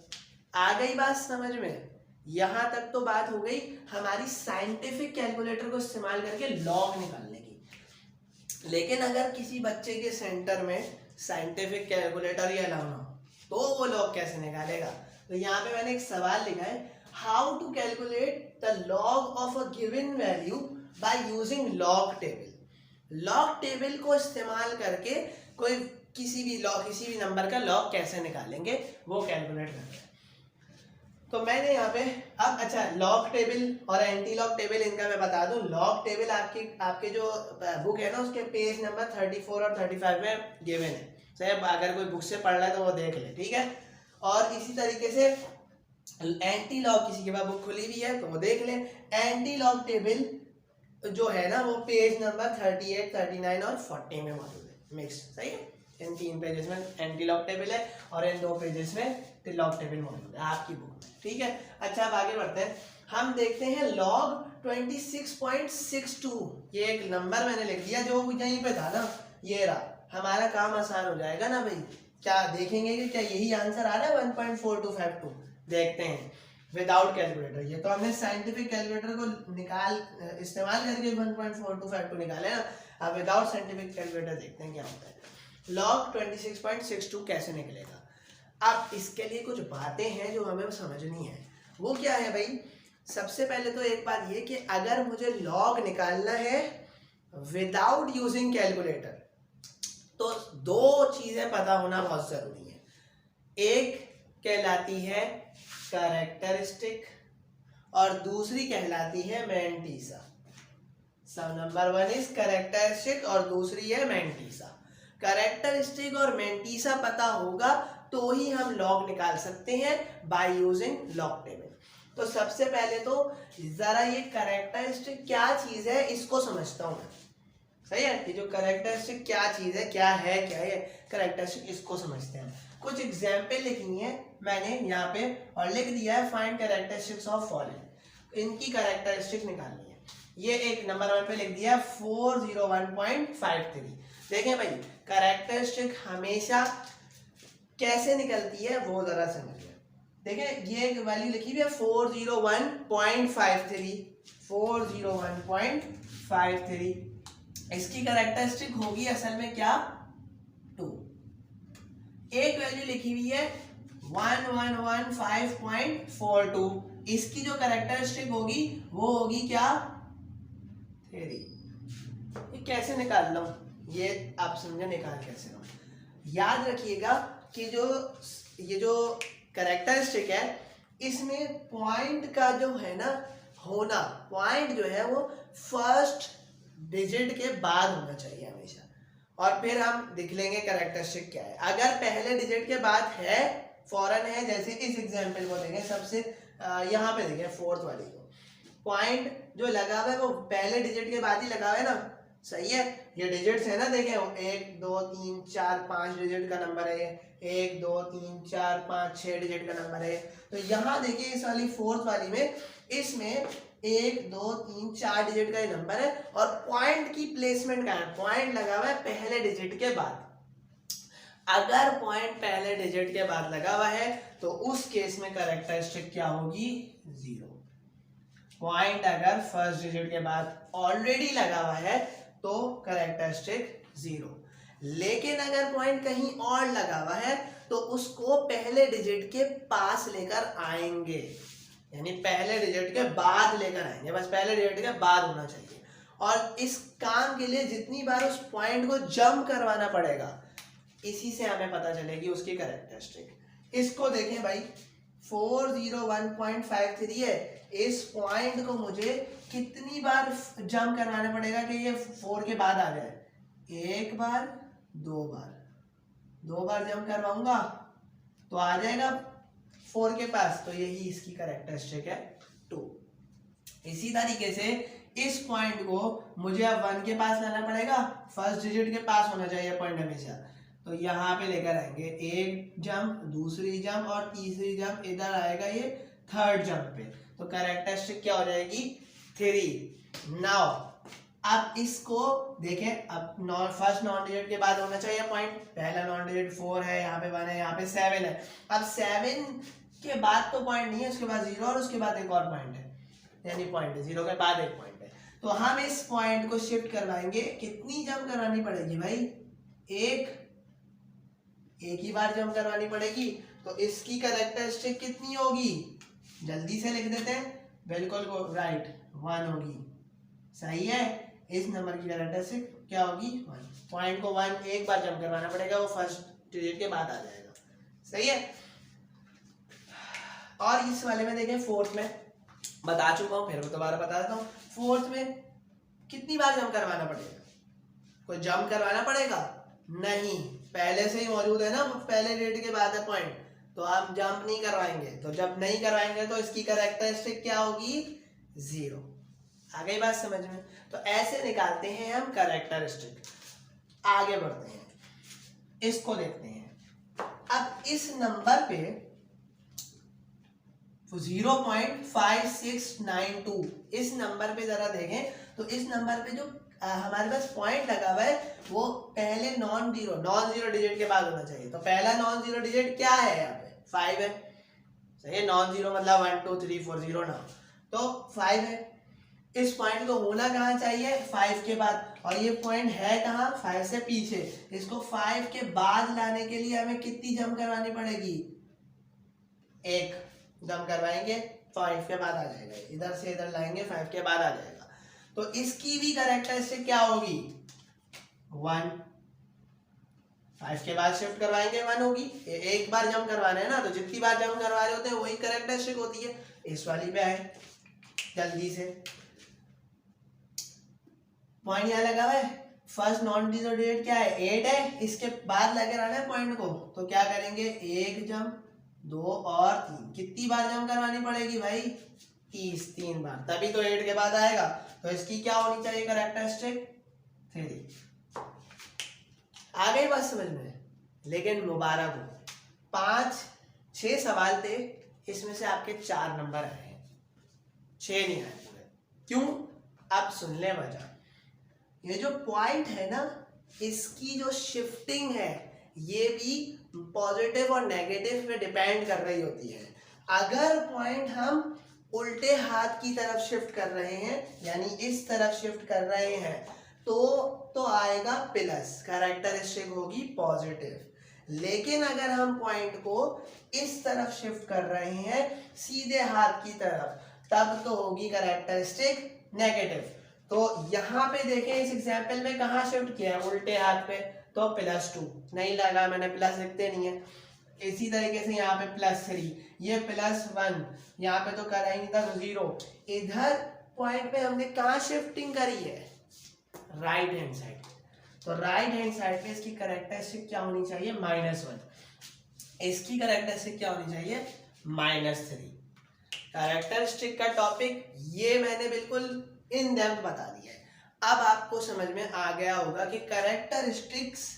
[SPEAKER 1] आ गई बात समझ में, यहां तक तो बात हो गई हमारी साइंटिफिक कैलकुलेटर को इस्तेमाल करके लॉग निकालने की। लेकिन अगर किसी बच्चे के सेंटर में साइंटिफिक कैलकुलेटर ही अलाउ ना हो तो वो लॉग कैसे निकालेगा। तो यहाँ पे मैंने एक सवाल लिखा है, how to calculate the log of a given value by using log table. Log table को इस्तेमाल करके कोई किसी भी नंबर का लॉग कैसे निकालेंगे वो कैलकुलेट करते हैं। तो मैंने यहाँ पे अब अच्छा लॉग टेबल और एंटी लॉग टेबल इनका मैं बता दूं। लॉग टेबल आपके जो बुक है ना उसके पेज नंबर 34 और 35 में गिवन है, चाहे अगर कोई बुक से पढ़ रहा है तो वो देख ले, ठीक है। और इसी तरीके से एंटी लॉग किसी के पास बुक खुली हुई है तो वो देख ले। एंटी लॉग टेबल जो है ना वो पेज नंबर 38, 39 और 40 में मौजूद है, मिक्स, सही है। इन 3 पेजेस में एंटी लॉग टेबल है और इन 2 पेजेस में लॉग टेबल मौजूद है आपकी बुक में, ठीक है। अच्छा अब आगे बढ़ते हैं, हम देखते हैं लॉग 26.62, ये एक नंबर मैंने लिख दिया जो यहीं पे था ना, ये रहा, हमारा काम आसान हो जाएगा ना भाई। क्या देखेंगे कि क्या यही आंसर आ रहा है 1.4252, देखते हैं विदाउट कैलकुलेटर। ये तो हमने साइंटिफिक कैलकुलेटर को इस्तेमाल करके 1.4252 निकाले ना, अब विदाउट साइंटिफिक कैलकुलेटर देखते हैं क्या होता है। लॉग 26.62 कैसे निकलेगा। अब इसके लिए कुछ बातें हैं जो हमें समझनी है, वो क्या है भाई। सबसे पहले तो एक बात ये कि अगर मुझे लॉग निकालना है विदाउट यूजिंग कैलकुलेटर तो 2 चीजें पता होना बहुत जरूरी है। एक कहलाती है कैरेक्टरिस्टिक और दूसरी कहलाती है मैंटीसा। सब नंबर 1 इज कैरेक्टरिस्टिक और दूसरी है मैंटीसा। कैरेक्टरिस्टिक और मैंटीसा पता होगा तो ही हम लॉग निकाल सकते हैं बाय यूजिंग लॉग टेबल। तो सबसे पहले तो जरा ये कैरेक्टरिस्टिक क्या चीज है इसको समझता हूं मैं, सही है। ये जो कैरेक्टरिस्टिक क्या चीज है, क्या है कैरेक्टरिस्टिक, इसको समझते हैं। कुछ एग्जाम्पल लिखी है मैंने यहाँ पे और लिख दिया है फाइंड कैरेक्टरिस्टिक्स ऑफ फॉलोइंग, इनकी कैरेक्टरिस्टिक निकालनी है। ये एक नंबर 1 पे लिख दिया 401.53। देखें भाई कैरेक्टरिस्टिक हमेशा कैसे निकलती है वो जरा समझिए। देखें ये एक वैल्यू लिखी हुई है 401.53, 401.53। इसकी कैरेक्टरिस्टिक होगी असल में क्या, 2। एक वैल्यू लिखी हुई है 1115.42, इसकी जो कैरेक्टरिस्टिक होगी वो होगी क्या, 3। ये कैसे निकाल लो, ये आप समझे निकाल कैसे लो। याद रखिएगा कि ये जो कैरेक्टरिस्टिक है इसमें पॉइंट का जो है ना होना, पॉइंट जो है वो फर्स्ट डिजिट के बाद होना चाहिए हमेशा, और फिर हम देख लेंगे कैरेक्टरिस्टिक क्या है। अगर पहले डिजिट के बाद है, फौरन है, जैसे इस एग्जांपल को देखें, सबसे यहाँ पे देखें फोर्थ वाली को, पॉइंट जो लगा हुआ है वो पहले डिजिट के बाद ही लगा हुआ है ना, सही है। ये डिजिट्स है ना, देखें 1 2 3 4 5 डिजिट का नंबर है, 1 2 3 4 5 6 डिजिट का नंबर है। तो यहाँ देखिए इस वाली फोर्थ वाली में, इसमें 1 2 3 4 डिजिट का ये नंबर है, और पॉइंट की प्लेसमेंट का है, पॉइंट लगा हुआ है पहले डिजिट के बाद। अगर पॉइंट पहले डिजिट के बाद लगा हुआ है तो उस केस में कैरेक्टरिस्टिक क्या होगी, 0। पॉइंट अगर फर्स्ट डिजिट के बाद ऑलरेडी लगा हुआ है तो कैरेक्टरिस्टिक 0। लेकिन अगर पॉइंट कहीं और लगा हुआ है तो उसको पहले डिजिट के पास लेकर आएंगे, यानी पहले डिजिट के बाद लेकर आएंगे, बस पहले डिजिट के बाद होना चाहिए। और इस काम के लिए जितनी बार उस पॉइंट को जंप करवाना पड़ेगा, इसी से हमें पता चलेगी उसकी कैरेक्टरिस्टिक। इसको देखें भाई, 401.53 है, इस पॉइंट को मुझे कितनी बार जंप करवाना पड़ेगा कि ये 4 के बाद आ जाए, 1 बार 2 बार, 2 बार जंप करवाऊंगा तो आ जाएगा 4 के पास, तो यही इसकी कैरेक्टरिस्टिक है 2। इसी तरीके से इस पॉइंट को मुझे अब 1 के पास लाना पड़ेगा, फर्स्ट डिजिट के पास होना चाहिए पॉइंट हमेशा, तो यहाँ पे लेकर आएंगे, एक जंप, दूसरी जंप और तीसरी जंप, इधर आएगा ये थर्ड जंप पे, तो कैरेक्टरिस्टिक क्या हो जाएगी, 3। नाउ अब इसको देखें, अब फर्स्ट नॉन डिजिट के बाद होना चाहिए पॉइंट, पहला नॉन डिजिट 4 है, यहाँ पे 1 है, यहाँ पे 7 है। अब 7 के बाद तो पॉइंट नहीं है, उसके बाद 0 और उसके बाद एक और पॉइंट है, यानी पॉइंट है 0 के बाद एक पॉइंट है। तो हम इस पॉइंट को शिफ्ट करवाएंगे, कितनी जंप करवानी पड़ेगी भाई, एक ही बार जंप करवानी पड़ेगी। तो इसकी कैरेक्टरिस्टिक कितनी होगी, जल्दी से लिख देते हैं, बिल्कुल राइट, 1 होगी, सही है। इस नंबर की कैरेक्टरिस्टिक क्या होगी, 1। पॉइंट को 1 एक बार जंप करवाना पड़ेगा, वो फर्स्ट डिजिट के बाद आ जाएगा, सही है। और इस वाले में देखें, फोर्थ में बता चुका हूं, फिर दोबारा बता देता हूँ। फोर्थ में कितनी बार जंप करवाना पड़ेगा, कोई जंप करवाना पड़ेगा नहीं, पहले से ही मौजूद है ना, पहले डिजिट के बाद है पॉइंट, तो आप जंप नहीं करवाएंगे। तो जब नहीं करवाएंगे तो इसकी कैरेक्टरिस्टिक क्या होगी, 0। आ गई बात समझ में। तो ऐसे निकालते हैं हम कैरेक्टरिस्टिक। आगे बढ़ते हैं, इसको देखते हैं। अब इस नंबर पे 0.5692, इस नंबर पे जरा देखें, तो इस नंबर पे जो हमारे पास पॉइंट लगा हुआ है वो पहले नॉन जीरो डिजिट के बाद होना चाहिए। तो पहला नॉन जीरो डिजिट क्या है, यहाँ पे 5 है, सही है। नॉन जीरो मतलब 1 2 3 4 0 ना, तो 5 है। इस पॉइंट को होना कहाँ चाहिए, 5 के बाद, और ये पॉइंट है कहाँ, 5 से पीछे। इसको 5 के बाद लाने के लिए हमें कितनी जंप करवानी पड़ेगी, 1 जंप करवाएंगे, 5 के बाद आ जाएगा, इधर से इधर लाएंगे, 5 के बाद आ जाएगा। तो इसकी भी कैरेक्टरिस्टिक क्या होगी, 1। 5 के बाद शिफ्ट करवाएंगे, 1 होगी। एक बार जंप करवाना है ना, तो जितनी बार जंप करवा रहे होते हैं वही कैरेक्टरिस्टिक होती है। इस वाली पे आए जल्दी से, पॉइंट यहाँ लगा हुआ है, फर्स्ट नॉन जीरो डिजिट क्या है, 8 है, इसके बाद लगे रहना है पॉइंट को, तो क्या करेंगे, 1 जंप 2 और 3, कितनी बार जंप करवानी पड़ेगी भाई, 3 बार, तभी तो 8 के बाद आएगा। तो इसकी क्या होनी चाहिए कैरेक्टरिस्टिक, 3। आ गई बात समझ में। लेकिन मुबारक हो, 5-6 सवाल थे, इसमें से आपके 4 नंबर आए हैं, 6 नहीं आए पूरे। क्यों, अब सुन ले वजह। ये जो पॉइंट है ना, इसकी जो शिफ्टिंग है ये भी पॉजिटिव और नेगेटिव पे डिपेंड कर रही होती है। अगर पॉइंट हम उल्टे हाथ की तरफ शिफ्ट कर रहे हैं, यानी इस तरफ शिफ्ट कर रहे हैं, तो आएगा प्लस, कैरेक्टरिस्टिक होगी पॉजिटिव। लेकिन अगर हम पॉइंट को इस तरफ शिफ्ट कर रहे हैं सीधे हाथ की तरफ, तब तो होगी कैरेक्टरिस्टिक नेगेटिव। तो यहाँ पे देखें इस एग्जाम्पल में कहाँ शिफ्ट किया है, उल्टे हाथ पे, तो +2 नहीं लगा मैंने, प्लस लिखते नहीं है। इसी तरीके से यहाँ पे +3, ये +1, यहाँ पे तो करा ही नहीं था तो 0। इधर पॉइंट पे हमने कहाँ शिफ्टिंग करी है, राइट हैंड साइड। तो राइट हैंड साइड पे इसकी कैरेक्टरिस्टिक क्या होनी चाहिए, -1। इसकी कैरेक्टरिस्टिक क्या होनी चाहिए, -3। कैरेक्टरिस्टिक का टॉपिक ये मैंने बिल्कुल इन डेप्थ बता दिया है। अब आपको समझ में आ गया होगा कि कैरेक्टरिस्टिक्स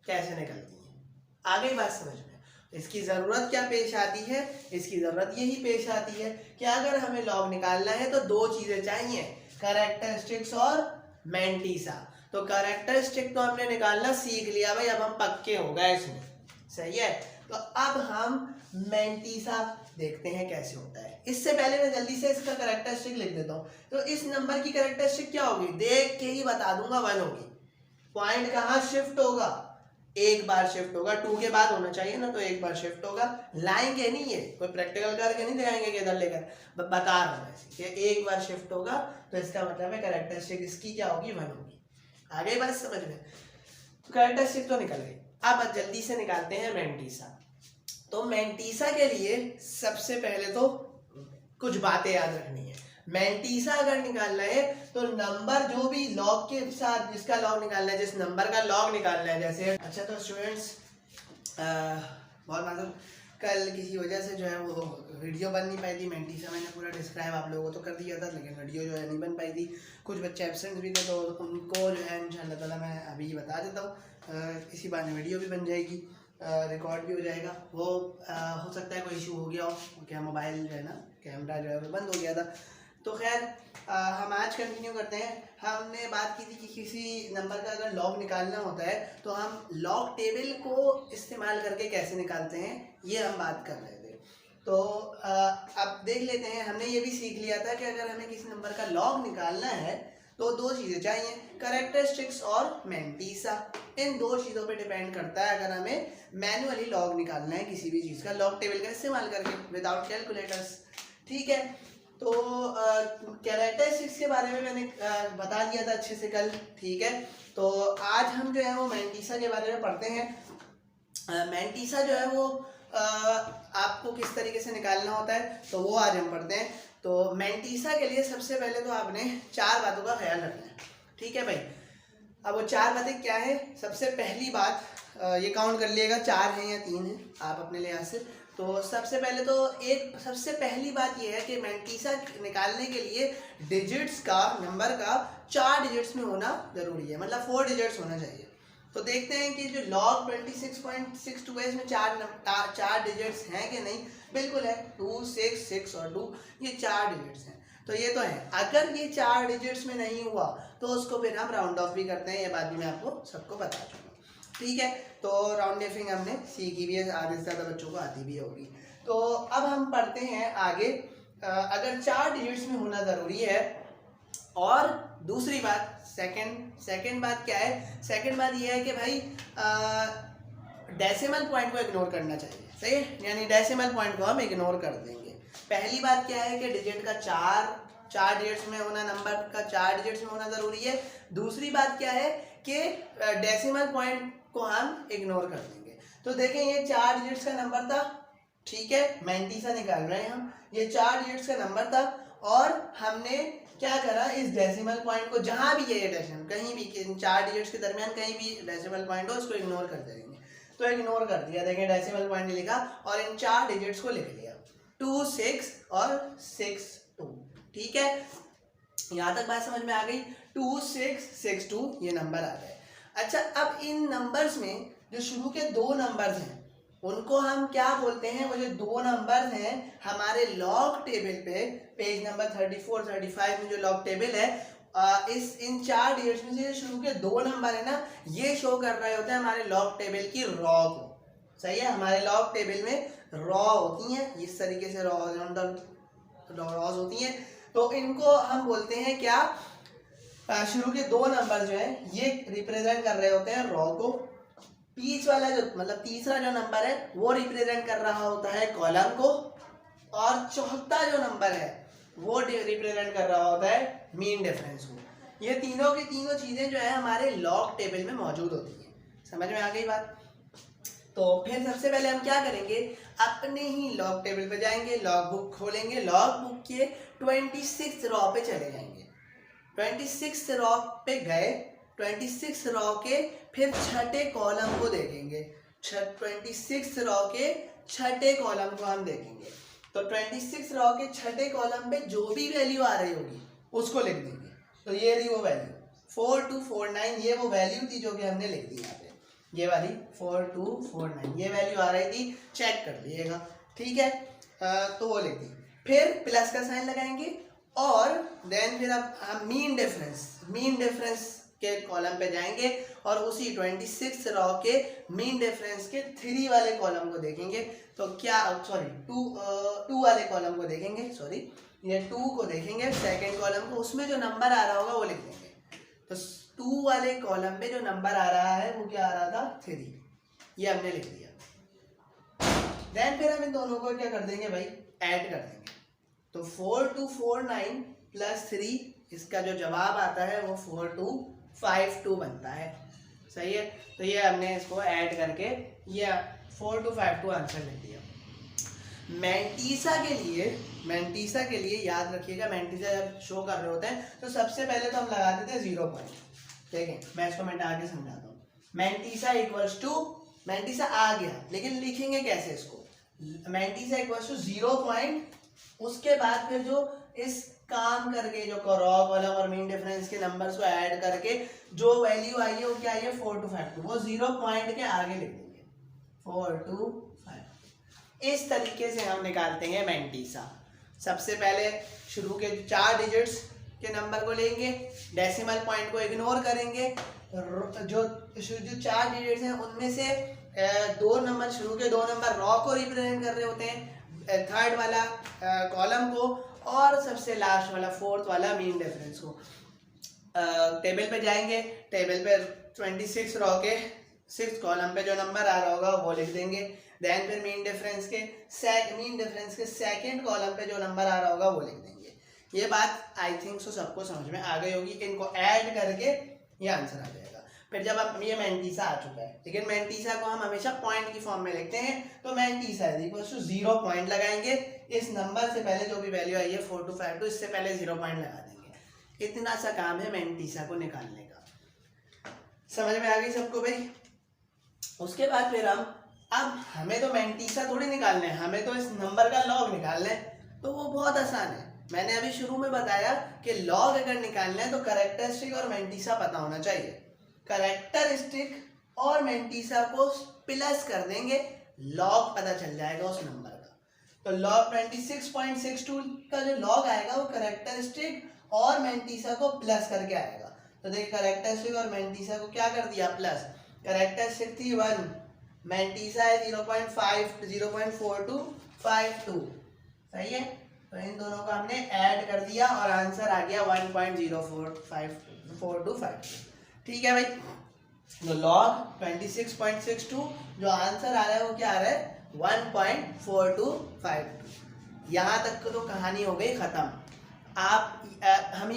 [SPEAKER 1] कैसे निकलती हैं। आ गई बात समझ में। इसकी ज़रूरत क्या पेश आती है, इसकी ज़रूरत यही पेश आती है कि अगर हमें लॉग निकालना है तो दो चीज़ें चाहिए, कैरेक्टरिस्टिक्स और मैंटीसा। तो कैरेक्टरिस्टिक तो हमने निकालना सीख लिया भाई, अब हम पक्के हो गए इसमें, सही है। तो अब हम मैंटीसा देखते हैं कैसे होता है। इससे पहले मैं जल्दी से इसका कैरेक्टरिस्टिक लिख देता हूँ। तो इस नंबर की कैरेक्टरिस्टिक क्या होगी, देख के ही बता दूंगा, 1 होगी। पॉइंट कहाँ शिफ्ट होगा, एक बार शिफ्ट होगा, 2 के बाद होना चाहिए ना, तो एक बार शिफ्ट होगा। लाएंगे नहीं, ये कोई प्रैक्टिकल करके नहीं दिखाएंगे कि इधर लेकर, बता रहा हूँ कि एक बार शिफ्ट होगा, तो इसका मतलब है कैरेक्टरिस्टिक इसकी क्या होगी, 1 होगी। आ गई बात समझ में। तो कैरेक्टरिस्टिक तो निकल गई। अब जल्दी से निकालते हैं मैंटीसा। तो मैंटीसा के लिए सबसे पहले तो कुछ बातें याद रखनी है। मैंटीसा अगर निकालना है तो नंबर जो भी लॉग के साथ, जिसका लॉग निकालना है, जिस नंबर का लॉग निकालना है, जैसे अच्छा तो स्टूडेंट्स बहुत मालूम कल किसी वजह से जो है वो वीडियो बन नहीं पाई थी। मैंटीसा मैंने पूरा डिस्क्राइब आप लोगों को तो कर दिया था, लेकिन वीडियो जो है नहीं बन पाई थी। कुछ बच्चे एब्सेंट भी थे, तो उनको जो है इंशाअल्लाह ताला मैं अभी बता देता हूँ। इसी बार वीडियो भी बन जाएगी, रिकॉर्ड भी हो जाएगा। वो हो सकता है कोई इशू हो गया हो, क्या मोबाइल जो है ना, कैमरा जो है वो बंद हो गया था। तो खैर हम आज कंटिन्यू करते हैं। हमने बात की थी कि किसी नंबर का अगर लॉग निकालना होता है तो हम लॉग टेबल को इस्तेमाल करके कैसे निकालते हैं, ये हम बात कर रहे थे। तो अब देख लेते हैं। हमने ये भी सीख लिया था कि अगर हमें किसी नंबर का लॉग निकालना है तो दो चीज़ें चाहिए, कैरेक्टरिस्टिक्स और मैंटीसा। इन दो चीज़ों पे डिपेंड करता है अगर हमें मैनुअली लॉग निकालना है किसी भी चीज़ का, लॉग टेबल का इस्तेमाल करके, विदाउट कैलकुलेटर्स। ठीक है, तो कैरेक्टरिस्टिक्स के बारे में मैंने बता दिया था अच्छे से कल। ठीक है, तो आज हम जो है वो मैंटीसा के बारे में पढ़ते हैं। मैंटीसा जो है वो आपको किस तरीके से निकालना होता है, तो वो आज हम पढ़ते हैं। तो मैंटीसा के लिए सबसे पहले तो आपने 4 बातों का ख्याल रखना है। ठीक है भाई, अब वो 4 बातें क्या है। सबसे पहली बात, ये काउंट कर लिएगा 4 हैं या 3 हैं आप अपने लिहाज से। तो सबसे पहले तो सबसे पहली बात ये है कि मैंटीसा निकालने के लिए डिजिट्स का, नंबर का 4 डिजिट्स में होना जरूरी है, मतलब 4 डिजिट्स होना चाहिए। तो देखते हैं कि जो log 26.62 है इसमें 4 डिजिट्स हैं कि नहीं। बिल्कुल है, 2, 6, 6 और 2, ये 4 डिजिट्स हैं। तो ये तो है। अगर ये 4 डिजिट्स में नहीं हुआ तो उसको फिर हम राउंड ऑफ भी करते हैं, ये बात भी मैं आपको सबको बता चुका हूँ। ठीक है, तो राउंड ऑफिंग हमने सीखी भी है, आधे से ज़्यादा बच्चों को आती भी होगी। तो अब हम पढ़ते हैं आगे। अगर 4 डिजिट्स में होना ज़रूरी है, और दूसरी बात, सेकंड बात क्या है, सेकंड बात ये है कि भाई डेसिमल पॉइंट को इग्नोर करना चाहिए। सही है, यानी डेसिमल पॉइंट को हम इग्नोर कर देंगे। पहली बात क्या है कि डिजिट का 4 डिजिट्स में होना, नंबर का 4 डिजिट्स में होना ज़रूरी है। दूसरी बात क्या है कि डेसिमल पॉइंट को हम इग्नोर कर देंगे। तो देखें, ये 4 डिजिट्स का नंबर था। ठीक है, मैंटीसा निकाल रहे हैं हम, ये 4 डिजिट्स का नंबर था, और हमने क्या करा, इस डेसिमल पॉइंट को, जहाँ भी है ये डेसिमल, कहीं भी इन 4 डिजिट्स के दरमियान कहीं भी डेसिमल पॉइंट हो, उसको इग्नोर कर देंगे। तो इग्नोर कर दिया, देखें डेसिमल पॉइंट लिखा और इन 4 डिजिट्स को लिख लिया, 2, 6 और 6, 2। ठीक है, यहाँ तक बात समझ में आ गई। 2, 6, 6, 2 ये नंबर आ गए। अच्छा, अब इन नंबर्स में जो शुरू के 2 नंबर्स हैं उनको हम क्या बोलते हैं, वो जो 2 नंबर्स हैं हमारे लॉग टेबल पे, पेज नंबर 34, 35 में जो लॉग टेबल है, इन 4 डिजिट्स में से शुरू के 2 नंबर है ना, ये शो कर रहे होते हैं हमारे लॉग टेबल की रॉ को। सही है। हमारे लॉग टेबल में रॉ होती हैं इस तरीके से, रॉज होती हैं। तो इनको हम बोलते हैं क्या, शुरू के दो नंबर जो है ये रिप्रेजेंट कर रहे होते हैं रॉ को, बीच वाला जो मतलब तीसरा जो नंबर है वो रिप्रेजेंट कर रहा होता है कॉलम को, और चौथा जो नंबर है वो रिप्रेजेंट कर रहा होता है मीन डिफरेंस को। ये तीनों की तीनों चीजें जो है हमारे लॉग टेबल में मौजूद होती हैं। समझ में आ गई बात? तो फिर सबसे पहले हम क्या करेंगे, अपने ही लॉग टेबल पे जाएंगे, लॉग बुक खोलेंगे, लॉग बुक के 26 रॉ पे चले जाएंगे। 26 रॉ पे गए, 26 रॉ के फिर छठे कॉलम को देखेंगे, 26 रॉ के छठे कॉलम को हम देखेंगे। तो 26 रॉ के छठे कॉलम पे जो भी वैल्यू आ रही होगी उसको लिख देंगे। तो ये रही वो वैल्यू 4249, ये वो वैल्यू थी जो कि हमने लिख दी यहाँ पे, ये वाली 4249 ये वैल्यू आ रही थी, चेक कर लीजिएगा, ठीक है। तो वो लिख दी, फिर प्लस का साइन लगाएंगे, और देन फिर अब हम मीन डिफरेंस के कॉलम पे जाएंगे और उसी 26 रॉ के मीन डिफरेंस के 3 वाले कॉलम को देखेंगे। तो क्या, सॉरी 2 वाले कॉलम को देखेंगे, सॉरी ये 2 को देखेंगे, सेकंड कॉलम को, उसमें जो नंबर आ रहा होगा वो लिख देंगे। तो 2 वाले कॉलम पे जो नंबर आ रहा है वो क्या आ रहा था, 3, ये हमने लिख दिया। देन फिर हम इन दोनों को क्या कर देंगे भाई, ऐड कर देंगे। तो 4249 प्लस 3, इसका जो जवाब आता है वो 4252 बनता है, सही है। तो ये हमने इसको ऐड करके ये 4252 आंसर लिख दिया। मैंटीसा के लिए याद रखिएगा, मैंटीसा जब शो कर रहे होते हैं तो सबसे पहले तो हम लगा देते हैं 0 पॉइंट, ठीक है। मैं इसको मैं आगे समझाता हूँ। मैंटीसा इक्वल्स टू, मैंटीसा आ गया लेकिन लिखेंगे कैसे इसको, मैंटीसा इक्वल्स टू 0 पॉइंट, उसके बाद फिर जो इस काम करके जो रॉ कॉलम और मीन डिफरेंस के नंबर्स को ऐड करके जो वैल्यू आई है वो क्या आई है 4252, वो 0 पॉइंट के आगे लिख देंगे 425। इस तरीके से हम निकालते हैं मैंटीसा। सबसे पहले शुरू के 4 डिजिट्स के नंबर को लेंगे, डेसिमल पॉइंट को इग्नोर करेंगे, जो 4 डिजिट्स हैं उनमें से 2 नंबर, शुरू के 2 नंबर रॉ को रिप्रेजेंट कर रहे होते हैं, थर्ड वाला कॉलम को, और सबसे लास्ट वाला 4th वाला मीन डिफरेंस को। टेबल पे जाएंगे, टेबल पे 26 रॉ के 6th कॉलम पे जो नंबर आ रहा होगा वो लिख देंगे। देन फिर मीन डिफरेंस के सेकंड कॉलम पे जो नंबर आ रहा होगा वो लिख देंगे। ये बात आई थिंक सो सबको समझ में आ गई होगी। इनको ऐड करके ये आंसर आ जाएगा। फिर जब हम ये मैंटीसा आ चुका है, लेकिन मैंटीसा को हम हमेशा पॉइंट की फॉर्म में लिखते हैं, तो मैंटीसा इक्वल्स टू 0 पॉइंट लगाएंगे, इस नंबर से पहले जो भी वैल्यू आई है 4252, इससे पहले 0 पॉइंट लगा देंगे। इतना सा काम है मैंटीसा को निकालने का। समझ में आ गई सबको भाई? उसके बाद फिर हम, अब हमें तो मैंटीसा थोड़ी निकालना है, हमें तो इस नंबर का लॉग निकालना है, तो वो बहुत आसान है। मैंने अभी शुरू में बताया कि लॉग अगर निकालना है तो कैरेक्टरिस्टिक और मैंटीसा पता होना चाहिए। कैरेक्टरिस्टिक और मैंटीसा को प्लस कर देंगे, लॉग पता चल जाएगा उस नंबर का। तो लॉग 26.62 का जो लॉग आएगा वो कैरेक्टरिस्टिक और मैंटीसा को प्लस करके आएगा। तो देखिए कैरेक्टरिस्टिक और मैंटीसा को क्या कर दिया, प्लस। कैरेक्टरिस्टिक थी 1, मैंटीसा है 0.4252, सही है। तो इन दोनों को हमने ऐड कर दिया और आंसर आ गया 1.0425, ठीक है भाई। तो लॉग 26.62 जो आंसर आ रहा है वो क्या आ रहा है 1.4252। यहाँ तक तो कहानी हो गई खत्म। आप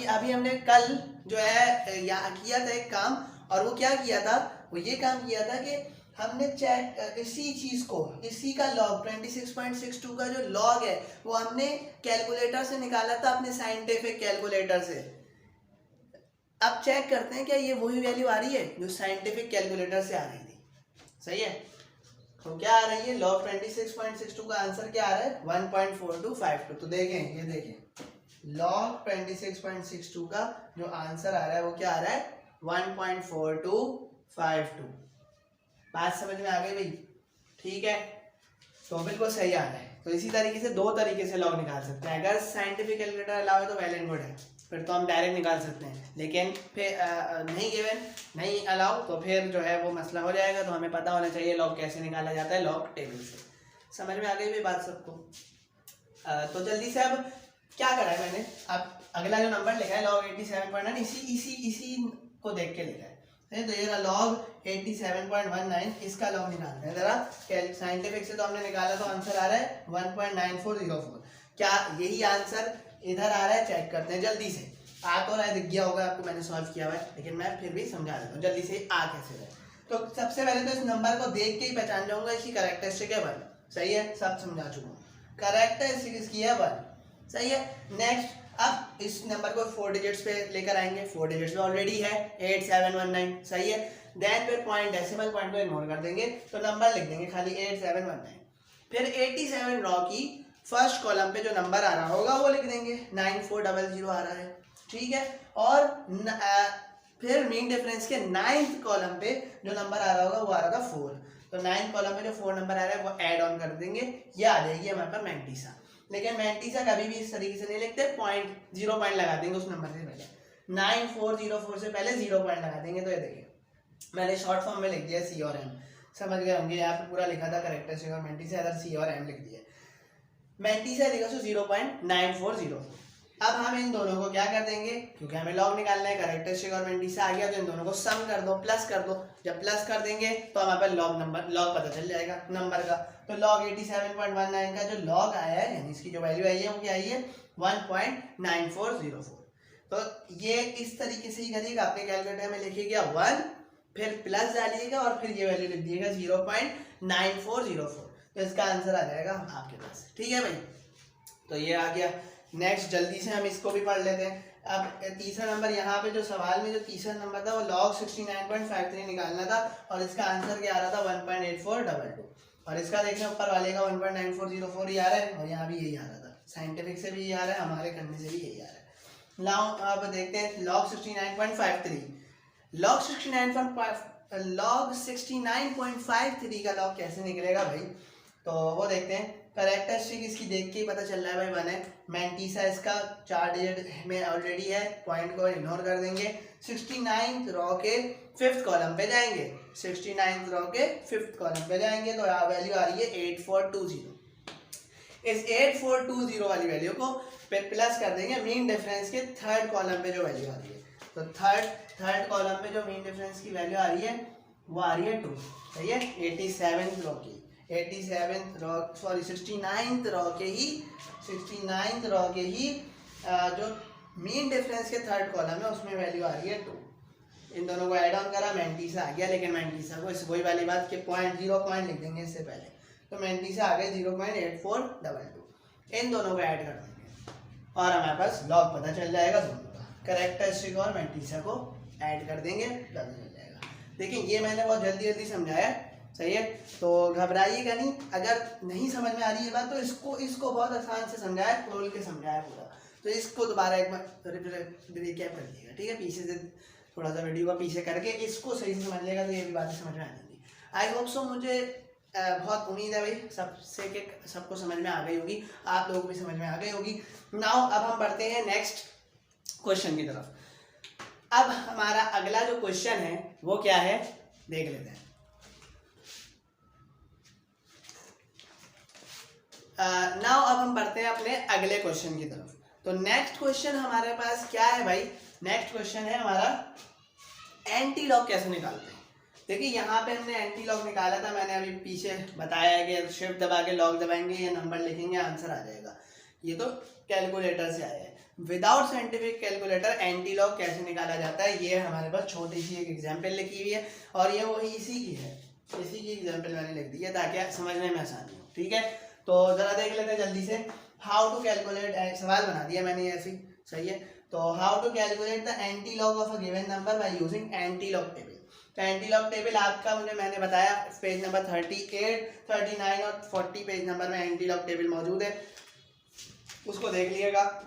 [SPEAKER 1] अभी हमने कल जो है किया था एक काम, और वो क्या किया था, वो ये काम किया था कि हमने चेक इसी चीज को, इसी का लॉग 26.62 का जो लॉग है वो हमने कैलकुलेटर से निकाला था, अपने साइंटिफिक कैलकुलेटर से। अब चेक करते हैं क्या ये वही वैल्यू आ रही है जो साइंटिफिक कैलकुलेटर से आ रही थी, सही है। तो क्या आ रही है, log 26.62 का आंसर क्या आ रहा है 1.4252। तो देखें, ये देखें log 26.62 का जो आंसर आ रहा है वो क्या आ रहा है 1.4252। बात समझ में आ गई भाई? ठीक है, तो बिल्कुल सही आ रहा है। तो इसी तरीके से 2 तरीके से लॉग निकाल सकते हैं। अगर साइंटिफिक कैलकुलेटर अलाउ है तो वेल एंड गुड है, फिर तो हम डायरेक्ट निकाल सकते हैं, लेकिन फिर नहीं गिवन, नहीं अलाउ, तो फिर जो है वो मसला हो जाएगा। तो हमें पता होना चाहिए लॉग कैसे निकाला जाता है, लॉग टेबल से। समझ में आ गई भी बात सबको? तो जल्दी से अब क्या करा है मैंने, अब अगला जो नंबर लिखा है log 87.9 इसी को देख के लिखा है। तो ये log 87.19 इसका लॉग निकालना है जरा। साइंटिफिक से तो हमने निकाला, तो आंसर आ रहा है 1.9404। क्या यही आंसर इधर आ रहा है? चेक करते हैं जल्दी से। आ तो रहा है, दिख गया होगा आपको, मैंने सॉल्व किया हुआ है, लेकिन मैं फिर भी समझा देता हूँ जल्दी से आ कैसे रहा है। तो सबसे पहले तो इस नंबर को देख के ही पहचान जाऊंगा इसकी कैरेक्टरिस्टिक है 1। सही है, सब समझा चुका हूँ। कैरेक्टरिस्टिक इसकी है 1। सही है। नेक्स्ट, अब इस नंबर को 4 डिजिट्स पे लेकर आएंगे। 4 डिजिट्स में ऑलरेडी है 8719। सही है। देन फिर पॉइंट, डेसिमल पॉइंट को इग्नोर कर देंगे, तो नंबर लिख देंगे खाली 8719। फिर 87 रॉ की फर्स्ट कॉलम पे जो नंबर आ रहा होगा वो लिख देंगे, 9400 आ रहा है। ठीक है। और फिर मीन डिफरेंस के 9th कॉलम पे जो नंबर आ रहा होगा वो आ रहा था 4। तो 9th कॉलम पे जो 4 नंबर आ रहा है वो ऐड ऑन कर देंगे, ये आ जाएगी हमारे पास मैंटीसा। लेकिन मैंटीसा कभी भी इस तरीके से नहीं लिखते, जीरो पॉइंट लगा देंगे उस नंबर से पहले। 9404 से पहले 0 पॉइंट लगा देंगे। तो ये देखिए मैंने शॉर्ट फॉर्म में लिख दिया सी और एम, समझ गए होंगे। यहाँ पे पूरा लिखा था कैरेक्टरिस्टिक और मैंटीसा, इधर सी और एम लिख दिया। मैंटीसा लिखा सो 0.9404। अब हम इन दोनों को क्या कर देंगे, क्योंकि हमें लॉग निकालना है, कैरेक्टरिस्टिक और मैंटीसा आ गया, तो इन दोनों को सम कर दो, प्लस कर दो। जब प्लस कर देंगे तो हमारे पास लॉग पता चल जाएगा नंबर का। तो log 87.19 का जो लॉग आया है, यानी इसकी जो वैल्यू आई है वो क्या आई है, 1.9404। तो ये इस तरीके से ही करिएगा, अपने कैलकुलेटर में लिखिएगा 1, फिर प्लस डालिएगा और फिर ये वैल्यू लिख दिएगा 0.9404। तो इसका आंसर आ जाएगा आपके पास। ठीक है भाई, तो ये आ गया। नेक्स्ट जल्दी से हम इसको भी पढ़ लेते हैं। अब तीसरा नंबर, यहाँ पे जो सवाल में जो तीसरा नंबर था वो log 69.53 निकालना था, और इसका आंसर क्या आ रहा था 1.8422। और इसका देखिए ऊपर वाले का 1.9404 ही आ रहा है, और यहाँ भी यही आ रहा था। साइंटिफिक से भी यही आ रहा है, हमारे करने से भी यही आ रहा है। नाउ अब देखते हैं log 69.53। log 69.53 का लॉग कैसे निकलेगा भाई, तो वो देखते हैं। कैरेक्टरिस्टिक इसकी देख के ही पता चल रहा है भाई 1 है। मैंटीसा इसका 4 डिजिट में ऑलरेडी है, पॉइंट को इग्नोर कर देंगे। 69th रॉ के 5th कॉलम पे जाएंगे, 69th रॉ के 5th कॉलम पे जाएंगे, तो वैल्यू आ रही है 8420। इस 8420 वाली वैल्यू को फिर प्लस कर देंगे मीन डिफरेंस के 3rd कॉलम पे जो वैल्यू आ रही है। तो थर्ड कॉलम पे जो मीन डिफरेंस की वैल्यू आ रही है वो आ रही है 2। सही है। 69th रॉ की 69th रॉ के ही जो मीन डिफरेंस के 3rd कॉलम है उसमें वैल्यू आ रही है 2। इन दोनों को ऐड ऑन करा, मैंटीसा आ गया। लेकिन मैंटीसा को इस वही वाली बात के जीरो पॉइंट लिख देंगे इससे पहले, तो मैंटीसा आ गए 0.8422। इन दोनों को ऐड कर देंगे और हमारे पास लॉग पता चल जाएगा दोनों का। कैरेक्टरिस्टिक और मैंटीसा को ऐड कर देंगे, पता चल जाएगा। देखिए ये मैंने बहुत जल्दी समझाया, सही है। तो घबराइएगा नहीं, अगर नहीं समझ में आ रही है बात तो इसको बहुत आसान से समझाया, खोल के समझाया पूरा। तो इसको दोबारा एक बार रिकैप कर दिएगा, ठीक है। पीछे से थोड़ा सा वीडियो का पीछे करके इसको सही से समझ लेगा तो ये भी बातें समझ में आ जाएंगी। आई होप सो, मुझे बहुत उम्मीद है भाई सबसे के सबको समझ में आ गई होगी, आप लोगों को भी समझ में आ गई होगी। नाउ अब हम बढ़ते हैं नेक्स्ट क्वेश्चन की तरफ। अब हमारा अगला जो क्वेश्चन है वो क्या है, देख लेते हैं। नाउ अब हम बढ़ते हैं अपने अगले क्वेश्चन की तरफ। तो नेक्स्ट क्वेश्चन हमारे पास क्या है भाई, नेक्स्ट क्वेश्चन है हमारा एंटी लॉग कैसे निकालते हैं। देखिए यहाँ पे हमने एंटी लॉग निकाला था, मैंने अभी पीछे बताया है कि शिफ्ट दबा के लॉग दबाएंगे या नंबर लिखेंगे, आंसर आ जाएगा। ये तो कैलकुलेटर से आया है। Without scientific calculator anti log कैसे निकाला जाता है, ये हमारे पास छोटी सी एक एग्जाम्पल लिखी हुई है, और ये वही इसी की है, इसी की एग्जाम्पल मैंने लिख दी है ताकि समझने में आसानी हो। ठीक है, तो जरा देख लेते हैं जल्दी से। हाउ टू कैलकुलेट, सवाल बना दिया मैंने ऐसे ही, सही है। तो how to calculate the anti log of a given number by using anti log table. तो एंटी लॉग टेबल आपका मैंने बताया पेज नंबर 38, 39 और 40 पेज नंबर में एंटी लॉग टेबल मौजूद है, उसको देख लीजिएगा,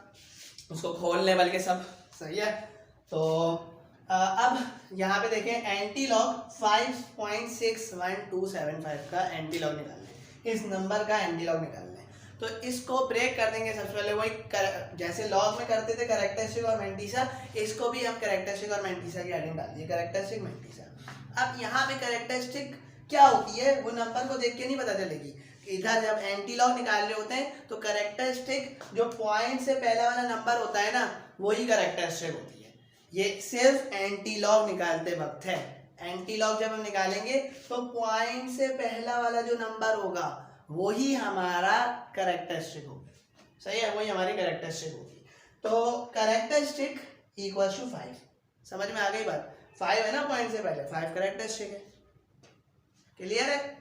[SPEAKER 1] उसको खोल ले बल्कि सब, सही है। तो अब यहाँ पे देखें एंटी लॉग 5.61275 का एंटी लॉग निकालना है, इस नंबर का एंटी लॉग निकालना है। तो इसको ब्रेक कर देंगे सबसे पहले वही जैसे लॉग में करते थे कैरेक्टरिस्टिक और मैंटीसा, इसको भी हम कैरेक्टरिस्टिक और मैंटीसा की हेडिंग डाल दिए, कैरेक्टरिस्टिक मैंटीसा। अब यहाँ पे कैरेक्टरिस्टिक क्या होती है वो नंबर को देख के नहीं पता चलेगी। इधर जब एंटी लॉग निकाल रहे होते हैं तो कैरेक्टरिस्टिक जो पॉइंट से पहला वाला नंबर होता है ना वही कैरेक्टरिस्टिक होती है। ये सिर्फ एंटी लॉग निकालते वक्त है। एंटी लॉग जब हम निकालेंगे तो पॉइंट से पहला वाला जो नंबर होगा वही हमारा कैरेक्टरिस्टिक होगा। सही है, वही हमारी कैरेक्टरिस्टिक होगी। तो कैरेक्टरिस्टिक इक्वल टू 5। समझ में आ गई बात? 5 है ना पॉइंट से पहले, 5 कैरेक्टरिस्टिक है। क्लियर है?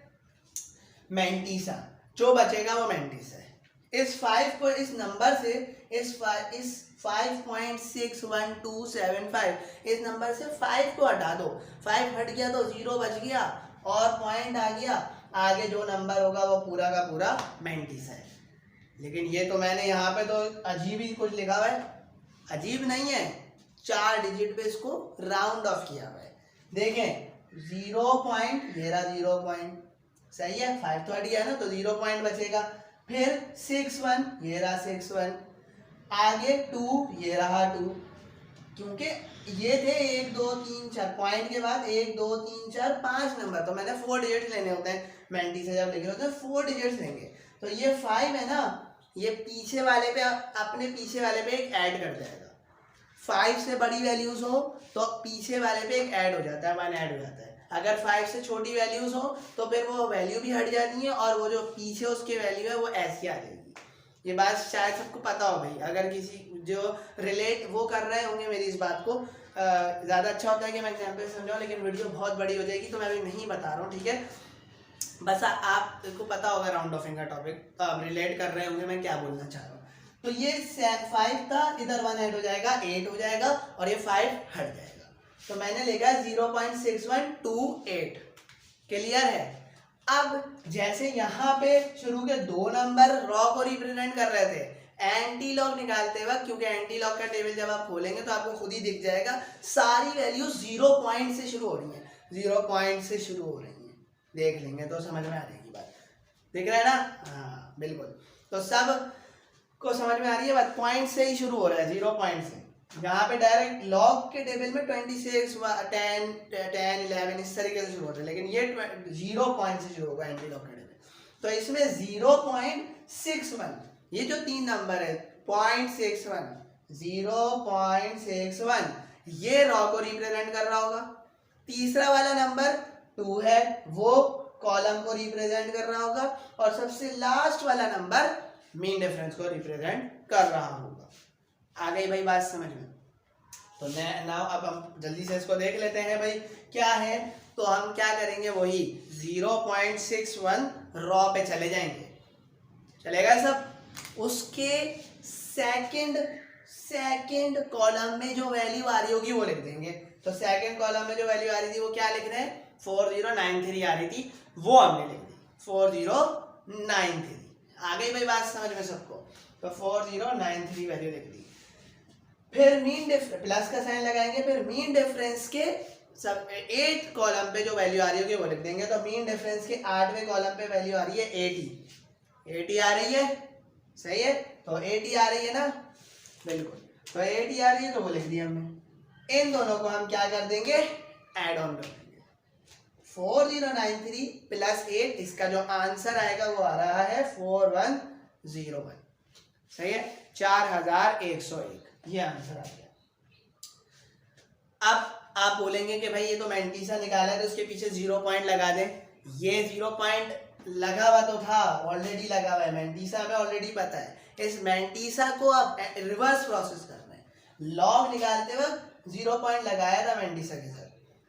[SPEAKER 1] मैंटीसा जो बचेगा वो मैंटीसा है। इस 5 को इस नंबर से इस 5.61275 इस नंबर से 5 को हटा दो। 5 हट गया तो 0 बच गया और पॉइंट आ गया, आगे जो नंबर होगा वो पूरा का पूरा मैंटीसा है। लेकिन ये तो मैंने यहाँ पे तो अजीब ही कुछ लिखा हुआ है। अजीब नहीं है, 4 डिजिट पे इसको राउंड ऑफ किया हुआ है। देखें 0 पॉइंट, ये रहा 0 पॉइंट, सही है। 5 तो हट गया ना तो 0 पॉइंट बचेगा। फिर 6 1, ये रहा 6 1, आगे 2, ये रहा 2, क्योंकि ये थे 1 2 3 4 पॉइंट के बाद 1 2 3 4 5 नंबर, तो मैंने 4 डिजिट्स लेने होते हैं। मैंटीसा जब लिख रहे होते हैं 4 डिजिट्स लेंगे। तो ये 5 है ना, ये पीछे वाले पे अपने पीछे वाले पे एक ऐड कर जाएगा। 5 से बड़ी वैल्यूज हो तो पीछे वाले पे एक ऐड हो जाता है, 1 ऐड हो जाता है। अगर 5 से छोटी वैल्यूज हो तो फिर वो वैल्यू भी हट जाती है और वो जो पीछे उसकी वैल्यू है वो ऐसी आ जाएगी। ये बात शायद सबको पता हो भाई। अगर किसी जो रिलेट वो कर रहे होंगे मेरी इस बात को, ज़्यादा अच्छा होता है कि मैं एग्जाम्पल समझाऊँ, लेकिन वीडियो बहुत बड़ी हो जाएगी तो मैं अभी नहीं बता रहा हूँ, ठीक है। बस आपको पता होगा राउंड ऑफिंग का टॉपिक, तो आप रिलेट कर रहे होंगे मैं क्या बोलना चाह रहा हूँ। तो ये 5 था, इधर 1 ऐड हो जाएगा, 8 हो जाएगा और ये 5 हट जाएगा। तो मैंने लिखा 0.6128। क्लियर है? अब जैसे यहाँ पे शुरू के 2 नंबर रॉ को रिप्रेजेंट कर रहे थे, एंटी लॉग निकालते वक्त, क्योंकि एंटी लॉग का टेबल जब आप खोलेंगे तो आपको खुद ही दिख जाएगा सारी वैल्यू 0 पॉइंट से शुरू हो रही है, 0 पॉइंट से शुरू हो रही है। देख लेंगे तो समझ में आ जाएगी बात। दिख रहा है ना? हाँ बिल्कुल। तो सब को समझ में आ रही है बात, पॉइंट से ही शुरू हो रहा है, 0 पॉइंट से। यहाँ पे डायरेक्ट लॉग के टेबल में 26 10 10 11 इस तरीके से शुरू होता है, लेकिन ये 0 पॉइंट से शुरू होगा एंटी लॉग के टेबल। तो इसमें 0.61 ये जो 3 नंबर है 0.61 0.61 ये रॉ को रिप्रेजेंट कर रहा होगा। तीसरा वाला नंबर 2 है वो कॉलम को रिप्रेजेंट कर रहा होगा और सबसे लास्ट वाला नंबर मीन डिफरेंस को रिप्रेजेंट कर रहा होगा। आ गई भाई बात समझ में? तो नाउ अब हम जल्दी से इसको देख लेते हैं भाई क्या है। तो हम क्या करेंगे, वही 0.61 रॉ पे चले जाएंगे, चलेगा सब। उसके सेकंड कॉलम में जो वैल्यू आ रही होगी वो लिख देंगे। तो सेकंड कॉलम में जो वैल्यू आ रही थी वो क्या लिख रहे हैं, 4093 आ रही थी, वो हमने लिख दी 4093। आ गई भाई बात समझ में सबको? तो 4093 वैल्यू लिख दी। फिर मीन डिफरेंस प्लस का साइन लगाएंगे, फिर मीन डिफरेंस के सब 8 कॉलम पे जो वैल्यू आ रही होगी वो लिख देंगे। तो मीन डिफरेंस के 8वें कॉलम पे वैल्यू आ रही है 80 आ रही है, सही है। तो 80 आ रही है ना, बिल्कुल। तो 80 आ रही है तो वो लिख दिया हमने। इन दोनों को हम क्या कर देंगे, ऐड ऑन कर देंगे। 4093 प्लस 8, इसका जो आंसर आएगा वो आ रहा है 4101, सही है, 4101, ये आंसर आ गया। अब आप बोलेंगे कि भाई ये तो मैंटीसा निकाला है तो उसके पीछे 0 पॉइंट लगा दें। ये 0 पॉइंट लगा हुआ तो था, ऑलरेडी लगा हुआ है, मैंटीसा में ऑलरेडी पता है। इस मैंटीसा को आप रिवर्स प्रोसेस कर रहे हैं। लॉग निकालते वक्त 0 पॉइंट लगाया था मैंटीसा के साथ,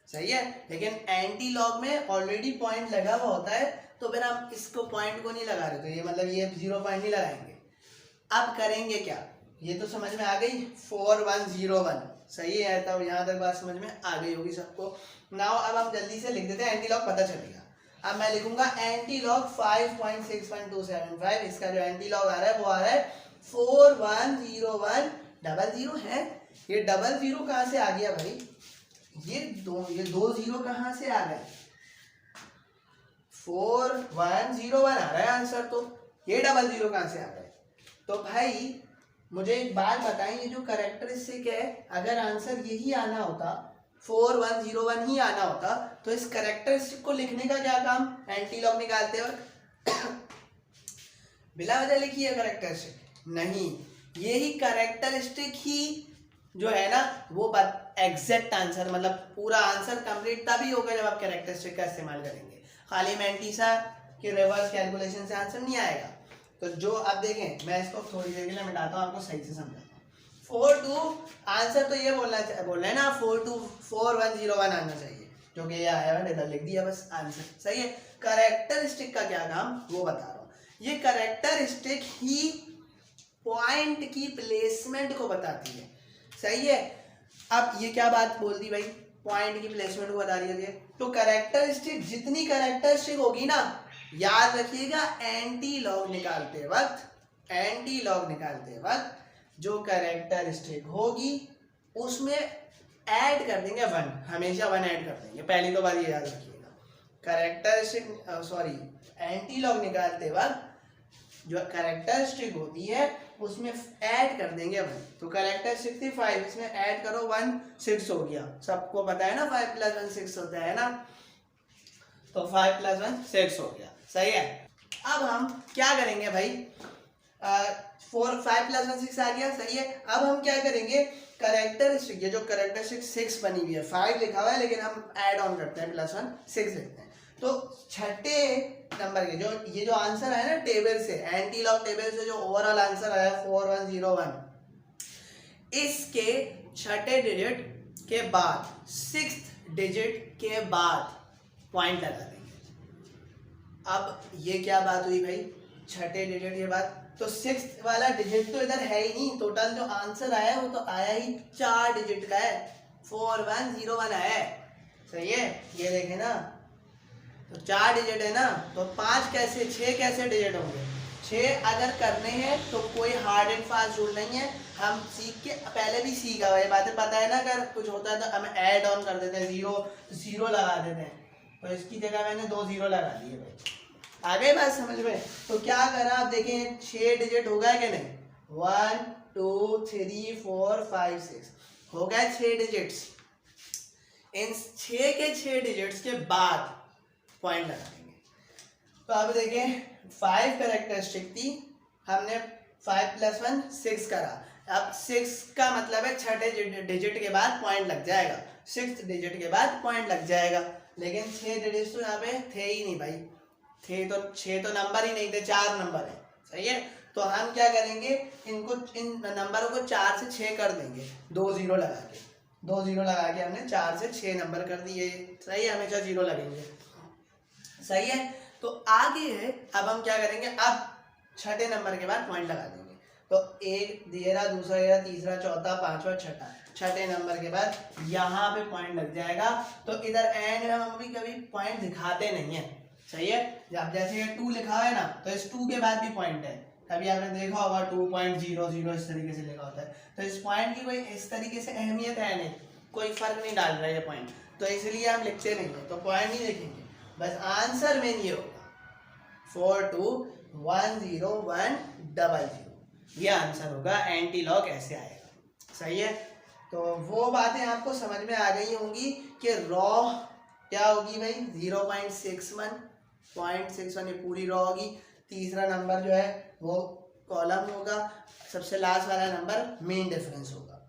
[SPEAKER 1] सही है, लेकिन एंटी लॉग में ऑलरेडी पॉइंट लगा हुआ होता है, तो फिर हम इसको पॉइंट को नहीं लगा रहे, तो ये मतलब ये 0 पॉइंट नहीं लगाएंगे। अब करेंगे क्या, ये तो समझ में आ गई 4101, सही है। तब यहाँ तक बात समझ में आ गई होगी सबको। नाउ अब हम जल्दी से लिख देते हैं, एंटी लॉग पता चलेगा। अब मैं लिखूंगा एंटी लॉग 5.61275, इसका जो एंटी लॉग आ रहा है वो आ रहा है 410100 है। ये 00 कहाँ से आ गया भाई, ये दो 0 कहाँ से आ गए, 4101 आ रहा है आंसर। तो ये डबल जीरो कहाँ से आ गए? तो भाई मुझे एक बात बताएं, ये जो कैरेक्टरिस्टिक है, अगर आंसर यही आना होता 4101 ही आना होता तो इस कैरेक्टरिस्टिक को लिखने का क्या काम? एंटी लॉग निकालते वक्त बिला वजह लिखी है कैरेक्टरिस्टिक? नहीं, यही कैरेक्टरिस्टिक ही जो है ना वो एग्जैक्ट आंसर, मतलब पूरा आंसर कंप्लीट तभी होगा जब आप कैरेक्टरिस्टिक का इस्तेमाल करेंगे। खाली मैंटीसा के रिवर्स कैलकुलेशन से आंसर नहीं आएगा। तो जो आप देखें, मैं इसको थोड़ी देर के लिए मिटाता हूँ, आपको सही से समझाता हूँ। 42 आंसर तो ये बोल रहे हैं ना 4101 आना चाहिए, जो कि ये आया मैंने इधर लिख दिया बस आंसर, सही है। कैरेक्टरिस्टिक का क्या काम वो बता रहा हूँ। ये कैरेक्टरिस्टिक ही पॉइंट की प्लेसमेंट को बताती है, सही है। अब ये क्या बात बोल दी भाई, पॉइंट की प्लेसमेंट को बता रही है। तो कैरेक्टरिस्टिक जितनी कैरेक्टरिस्टिक होगी ना, याद रखिएगा एंटी लॉग निकालते वक्त जो कैरेक्टरिस्टिक होगी उसमें ऐड कर देंगे 1, हमेशा 1 ऐड कर देंगे। पहली तो बात ये याद रखिएगा, एंटी लॉग निकालते वक्त जो कैरेक्टरिस्टिक होती है उसमें ऐड कर देंगे 1। तो कैरेक्टरिस्टिक थी 5, इसमें ऐड करो 1, 6 हो गया। सबको पता है ना 5 + 1 6 होता है ना, तो 5 + 1 6 हो गया, सही है। अब हम क्या करेंगे भाई, 5 + 1 6 आ गया, सही है। अब हम क्या करेंगे, कैरेक्टरिस्टिक, ये जो कैरेक्टरिस्टिक 6 बनी हुई है, 5 लिखा हुआ है लेकिन हम ऐड ऑन करते हैं +1 6 लिखते हैं। तो छठे नंबर के जो ये जो आंसर है ना टेबल से, एंटी लॉग टेबल से जो ओवरऑल आंसर आया 4101, इसके छठे डिजिट के बाद 6th डिजिट के बाद पॉइंट लगा देंगे। अब ये क्या बात हुई भाई, छठे डिजिट के बाद, तो 6th वाला डिजिट तो इधर है ही नहीं, टोटल जो आंसर आया वो तो आया ही 4 डिजिट का है, 4101 आया है, सही है। ये देखें ना, तो 4 डिजिट है ना, तो 5 कैसे 6 कैसे डिजिट होंगे? 6 अगर करने हैं तो कोई हार्ड एंड फास्ट रूल नहीं है, हम सीख के पहले भी सीखा हुआ, ये बातें पता है ना। अगर कुछ होता है तो हम ऐड ऑन कर देते हैं, 0 लगा देते हैं, तो इसकी जगह मैंने 2 0 लगा दिए भाई। आ गई बात समझ में? तो क्या करा आप देखें, 6 डिजिट हो गया कि नहीं, 1 2 3 4 5 6 हो गए 6 डिजिट्स। इन 6 के 6 डिजिट्स के बाद पॉइंट लगा देंगे। तो अब देखें 5 कैरेक्टरिस्टिक थी, हमने 5 + 1 6 करा। अब 6 का मतलब है छठे डिजिट के बाद पॉइंट लग जाएगा, 6th डिजिट के बाद पॉइंट लग जाएगा। लेकिन 6 डिजिट तो यहाँ पे थे ही नहीं भाई, थे तो 6 तो नंबर ही नहीं थे, 4 नंबर है, सही है। तो हम क्या करेंगे, इनको इन नंबरों को 4 से 6 कर देंगे, 2 0 लगा के, 2 0 लगा के हमने 4 से 6 नंबर कर दिए, सही है। हमेशा 0 लगेंगे, सही है। तो आगे है, अब हम क्या करेंगे, अब छठे नंबर के बाद पॉइंट लगा देंगे। तो एक दिया, दूसरा दिया, तीसरा, चौथा, पांचवा, छठा, छठे नंबर के बाद यहाँ पे पॉइंट लग जाएगा। तो इधर एंड में हम कभी पॉइंट दिखाते नहीं है, सही है। जब जैसे ये 2 लिखा है ना, तो इस 2 के बाद भी पॉइंट है, कभी आपने देखा होगा 2.00 इस तरीके से लिखा होता है। तो इस पॉइंट की कोई इस तरीके से अहमियत है नहीं, कोई फर्क नहीं डाल रहा है ये पॉइंट, तो इसलिए हम लिखते नहीं है, तो पॉइंट नहीं लिखेंगे, बस आंसर में ये होगा 42101000, ये आंसर होगा। एंटी लॉग ऐसे आएगा, सही है। तो वो बातें आपको समझ में आ गई होंगी कि रॉ क्या होगी भाई, 0.61 ये पूरी रॉ होगी। तीसरा नंबर जो है वो कॉलम होगा, सबसे लास्ट वाला नंबर मेन डिफरेंस होगा।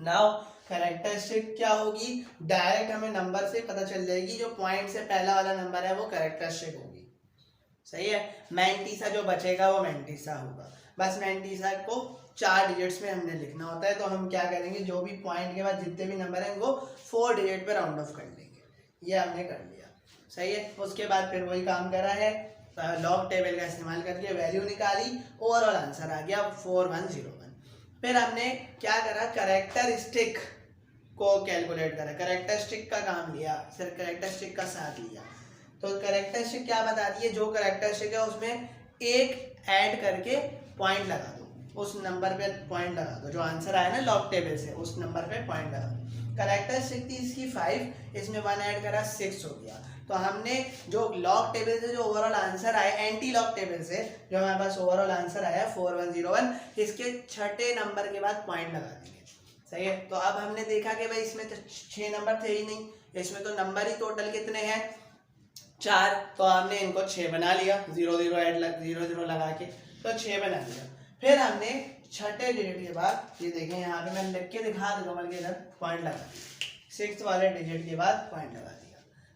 [SPEAKER 1] नाउ कैरेक्टरिस्टिक क्या होगी, डायरेक्ट हमें नंबर से पता चल जाएगी, जो पॉइंट से पहला वाला नंबर है वो कैरेक्टरिस्टिक होगी, सही है। मैंटीसा जो बचेगा वो मैंटीसा होगा, बस मैंटीसा को 4 डिजिट्स में हमने लिखना होता है। तो हम क्या करेंगे, जो भी पॉइंट के बाद जितने भी नंबर हैं वो 4 डिजिट पे राउंड ऑफ कर लेंगे, ये हमने कर लिया, सही है। उसके बाद फिर वही काम करा है, लॉग टेबल का इस्तेमाल करके वैल्यू निकाली, ओवरऑल आंसर आ गया 4101। फिर हमने क्या करा, कैरेक्टरिस्टिक को कैलकुलेट करा, कैरेक्टरिस्टिक का काम लिया, सिर्फ कैरेक्टरिस्टिक का साथ लिया। तो कैरेक्टरिस्टिक क्या बताती है, जो कैरेक्टरिस्टिक है उसमें एक ऐड करके पॉइंट लगा दो, उस नंबर पे पॉइंट लगा दो, जो आंसर आया ना लॉग टेबल से उस नंबर पे पॉइंट लगा दो। कैरेक्टरिस्टिक थी इसकी 5, इसमें 1 ऐड करा 6 हो गया। तो हमने जो लॉग टेबल से जो ओवरऑल आंसर आया, एंटी लॉग टेबल से जो हमारे पास ओवरऑल आंसर आया 4101, इसके छठे नंबर के बाद पॉइंट लगा देंगे। सही है। तो अब हमने देखा कि भाई इसमें तो 6 नंबर थे ही नहीं, इसमें तो नंबर ही टोटल कितने हैं 4, तो हमने इनको 6 बना लिया, 0 0 ऐड 0 0 लगा के, तो 6 बना लिया। फिर हमने छठे डिजिट के बाद ये देखें यहाँ पे मैं लिख के दिखा दूंगा, बल्कि इधर पॉइंट लगा दिया, 6 वाले डिजिट के बाद पॉइंट लगा दिया।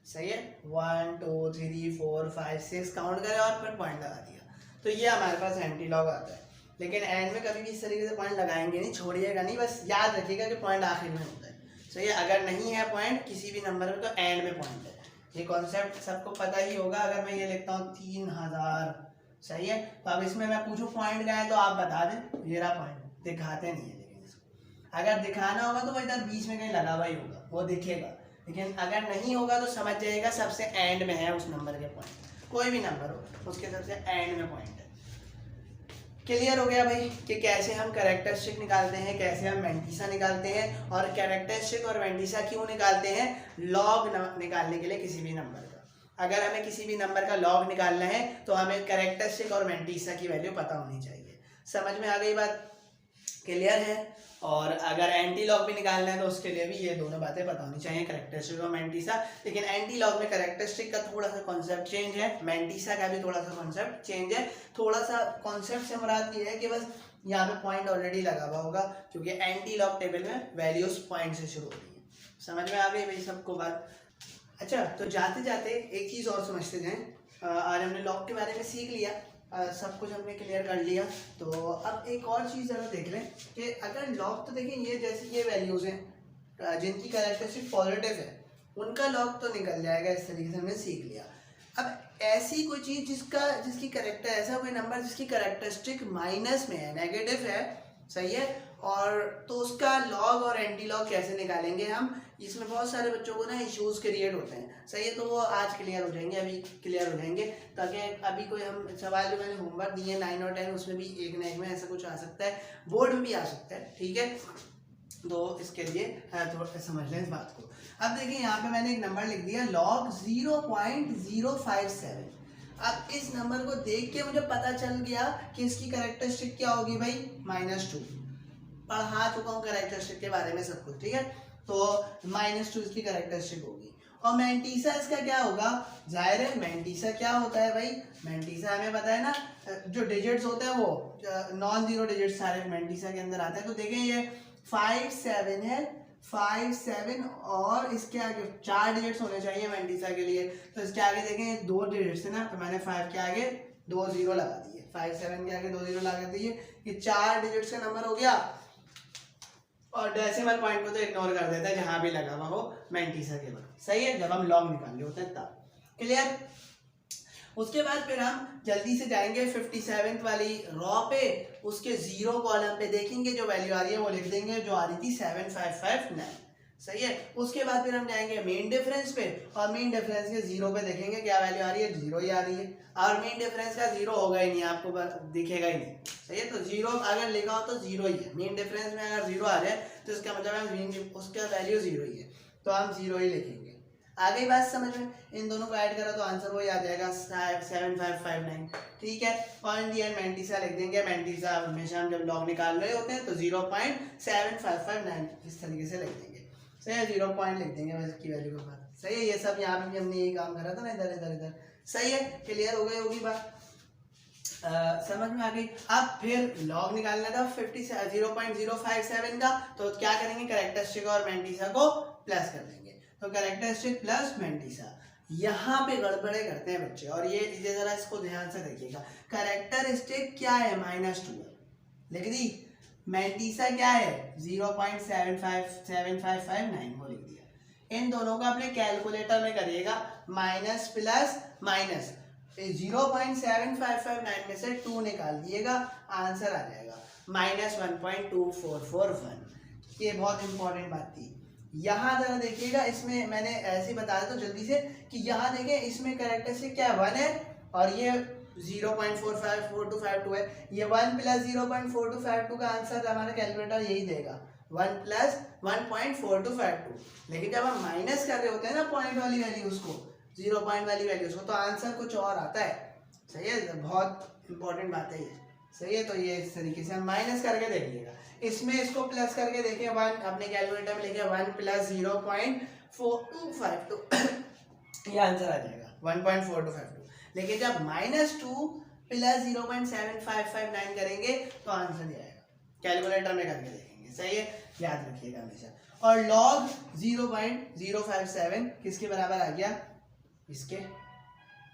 [SPEAKER 1] सही है। 1 2 3 4 5 6 काउंट करें और फिर पॉइंट लगा दिया। तो ये हमारे पास एंटी लॉग आता है। लेकिन एंड में कभी भी इस तरीके से पॉइंट लगाएंगे नहीं, छोड़िएगा नहीं, बस याद रखिएगा कि पॉइंट आखिर में होता है। सही है। अगर नहीं है पॉइंट किसी भी नंबर में तो एंड में पॉइंट है। ये कॉन्सेप्ट सबको पता ही होगा। अगर मैं ये लिखता हूँ 3000, सही है, तो अब इसमें मैं पूछूं पॉइंट क्या है तो आप बता दें, ये रहा पॉइंट, दिखाते नहीं है। लेकिन इसको अगर दिखाना होगा तो वो इधर बीच में कहीं लगा हुआ ही होगा, वो दिखेगा। लेकिन अगर नहीं होगा तो समझ जाइएगा सबसे एंड में है उस नंबर के पॉइंट, कोई भी नंबर हो उसके सबसे एंड में पॉइंट है। क्लियर हो गया भाई कि कैसे हम कैरेक्टरिस्टिक निकालते हैं, कैसे हम मेंटिसा निकालते हैं, और कैरेक्टरिस्टिक और मेंटिसा क्यों निकालते हैं, लॉग निकालने के लिए किसी भी नंबर का। अगर हमें किसी भी नंबर का लॉग निकालना है तो हमें कैरेक्टरिस्टिक और मेंटिसा की वैल्यू पता होनी चाहिए। समझ में आ गई बात? क्लियर है। और अगर एंटी लॉग भी निकालना है तो उसके लिए भी ये दोनों बातें पता होनी चाहिए, कैरेक्टरिस्टिक और मेंटिसा। लेकिन एंटी लॉग में कैरेक्टरिस्टिक का थोड़ा सा कॉन्सेप्ट चेंज है, मेंटिसा का भी थोड़ा सा कॉन्सेप्ट चेंज है। थोड़ा सा कॉन्सेप्ट से मुराद ये है कि बस यहाँ पे पॉइंट ऑलरेडी लगा हुआ होगा, क्योंकि एंटी लॉग टेबल में वैल्यूज पॉइंट से शुरू होती है। समझ में आ गई भाई सबको बात? अच्छा, तो जाते जाते एक चीज़ और समझते जाएं। आज हमने लॉग के बारे में सीख लिया, सब कुछ हमने क्लियर कर लिया। तो अब एक और चीज़ ज़रा देख लें कि अगर लॉग, तो देखें ये जैसे ये वैल्यूज़ हैं जिनकी कैरेक्टरिस्टिक पॉजिटिव है, उनका लॉग तो निकल जाएगा, इस तरीके से हमने सीख लिया। अब ऐसी कोई चीज़ जिसकी कैरेक्टर, ऐसा कोई नंबर जिसकी कैरेक्टरिस्टिक माइनस में है, नेगेटिव है, सही है, और तो उसका लॉग और एंटी लॉग कैसे निकालेंगे हम, इसमें बहुत सारे बच्चों को ना इश्यूज क्रिएट होते हैं। सही है, तो वो आज क्लियर हो जाएंगे, अभी क्लियर हो जाएंगे, ताकि अभी कोई हम सवाल जो मैंने होमवर्क दिए 9 और 10 उसमें भी एक न एक में ऐसा कुछ आ सकता है, बोर्ड में भी आ सकता है। ठीक है, तो इसके लिए थोड़ा समझ लें इस बात को। अब देखिए यहाँ पे मैंने एक नंबर लिख दिया log 0.057। अब इस नंबर को देख के मुझे पता चल गया कि इसकी कैरेक्टरिस्टिक क्या होगी भाई, -2। पढ़ा चुका हूँ कैरेक्टरिस्टिक के बारे में सब कुछ, ठीक है। तो -2 इसकी कैरेक्टरिस्टिक होगी। और मेंटिसा इसका क्या होगा, जाहिर है मेंटिसा क्या होता है भाई, मेंटिसा हमें पता है ना, जो डिजिट्स होते हैं वो नॉन जीरो डिजिट सारे मेंटिसा के अंदर आते हैं। तो देखें ये 5 7 है, 5 7 और इसके आगे 4 डिजिट्स होने चाहिए मेंटिसा के लिए। तो इसके आगे देखें 2 डिजिट्स है ना, तो मैंने 5 के आगे 2 0 लगा दिए, 5 7 के आगे 2 0 लगा दिए, ये 4 डिजिट्स का नंबर हो गया। और डेसिमल पॉइंट को तो इग्नोर कर देता है जहां भी लगा हुआ हो मेंटिसा के बाद, सही है, जब हम लॉग निकाल रहे होते हैं तब। क्लियर? उसके बाद फिर हम जल्दी से जाएंगे 57th वाली रॉ पे, उसके 0 कॉलम पे देखेंगे जो वैल्यू आ रही है वो लिख देंगे, जो आ रही थी 7559। सही है। उसके बाद फिर हम जाएंगे मीन डिफरेंस पे, और मीन डिफरेंस के 0 पे देखेंगे क्या वैल्यू आ रही है, 0 ही आ रही है। और मीन डिफरेंस का 0 होगा ही नहीं, आपको दिखेगा ही नहीं, सही है। तो 0 अगर लिखा हो तो 0 ही है, मीन डिफरेंस में अगर 0 आ जाए तो इसका मतलब है उसका वैल्यू 0 ही है, तो हम 0 ही लिखेंगे। आगे बात समझ में, इन दोनों को ऐड करा तो आंसर वही आ जाएगा 7559। ठीक है। और इन दी एंड मेंटिसा लिख देंगे, मेंटिसा हमेशा हम जब लॉग निकाल रहे होते हैं तो 0.7559 इस तरीके से लिख देंगे, सही है, 0 पॉइंट लिख देंगे बस की वैल्यू के बाद, सही है। ये सब यहाँ पे भी हमने यही काम करा था ना, इधर इधर इधर, सही है। क्लियर हो गई होगी बात, समझ में आ गई। अब फिर लॉग निकालना था 0.057 का, तो क्या करेंगे, कैरेक्टरिस्टिक और मेंटिसा को प्लस कर देंगे। तो कैरेक्टरिस्टिक प्लस मेंटिसा, यहाँ पे गड़बड़े करते हैं बच्चे, और ये जरा इसको ध्यान से देखिएगा। कैरेक्टरिस्टिक क्या है, -2 लिख दी, मेंटिसा क्या है 0.7559 वो लिख दिया। इन दोनों का अपने कैलकुलेटर में करिएगा, माइनस प्लस माइनस, 0.7559 में से 2 निकाल दिएगा, आंसर आ जाएगा -1.2441। ये बहुत इंपॉर्टेंट बात थी। यहाँ जरा देखिएगा, इसमें मैंने ऐसे ही बताया तो जल्दी से कि यहाँ देखें इसमें कैरेक्टरिस्टिक क्या है, 1 है, और ये 0.454252 है। ये 1 + 0.4252 का आंसर हमारा कैलकुलेटर यही देगा, 1 + 1.4252। लेकिन जब हम माइनस कर रहे होते हैं ना पॉइंट वाली वैल्यूज को, 0 पॉइंट वाली वैल्यूज को, तो आंसर कुछ और आता है। सही है, बहुत इंपॉर्टेंट बात है ये। सही है, तो ये इस तरीके से हम माइनस करके देखिएगा। इसमें इसको प्लस करके देखिए, 1 अपने कैलकुलेटर में लिखे 1 प्लस 0.4252 ये आंसर आ जाएगा 1.4252। लेकिन जब -2 प्लस 0.7559 करेंगे तो आंसर नहीं आएगा, कैलकुलेटर में करके देखेंगे। सही है, याद रखिएगा हमेशा। और log 0.057 किसके बराबर आ गया, इसके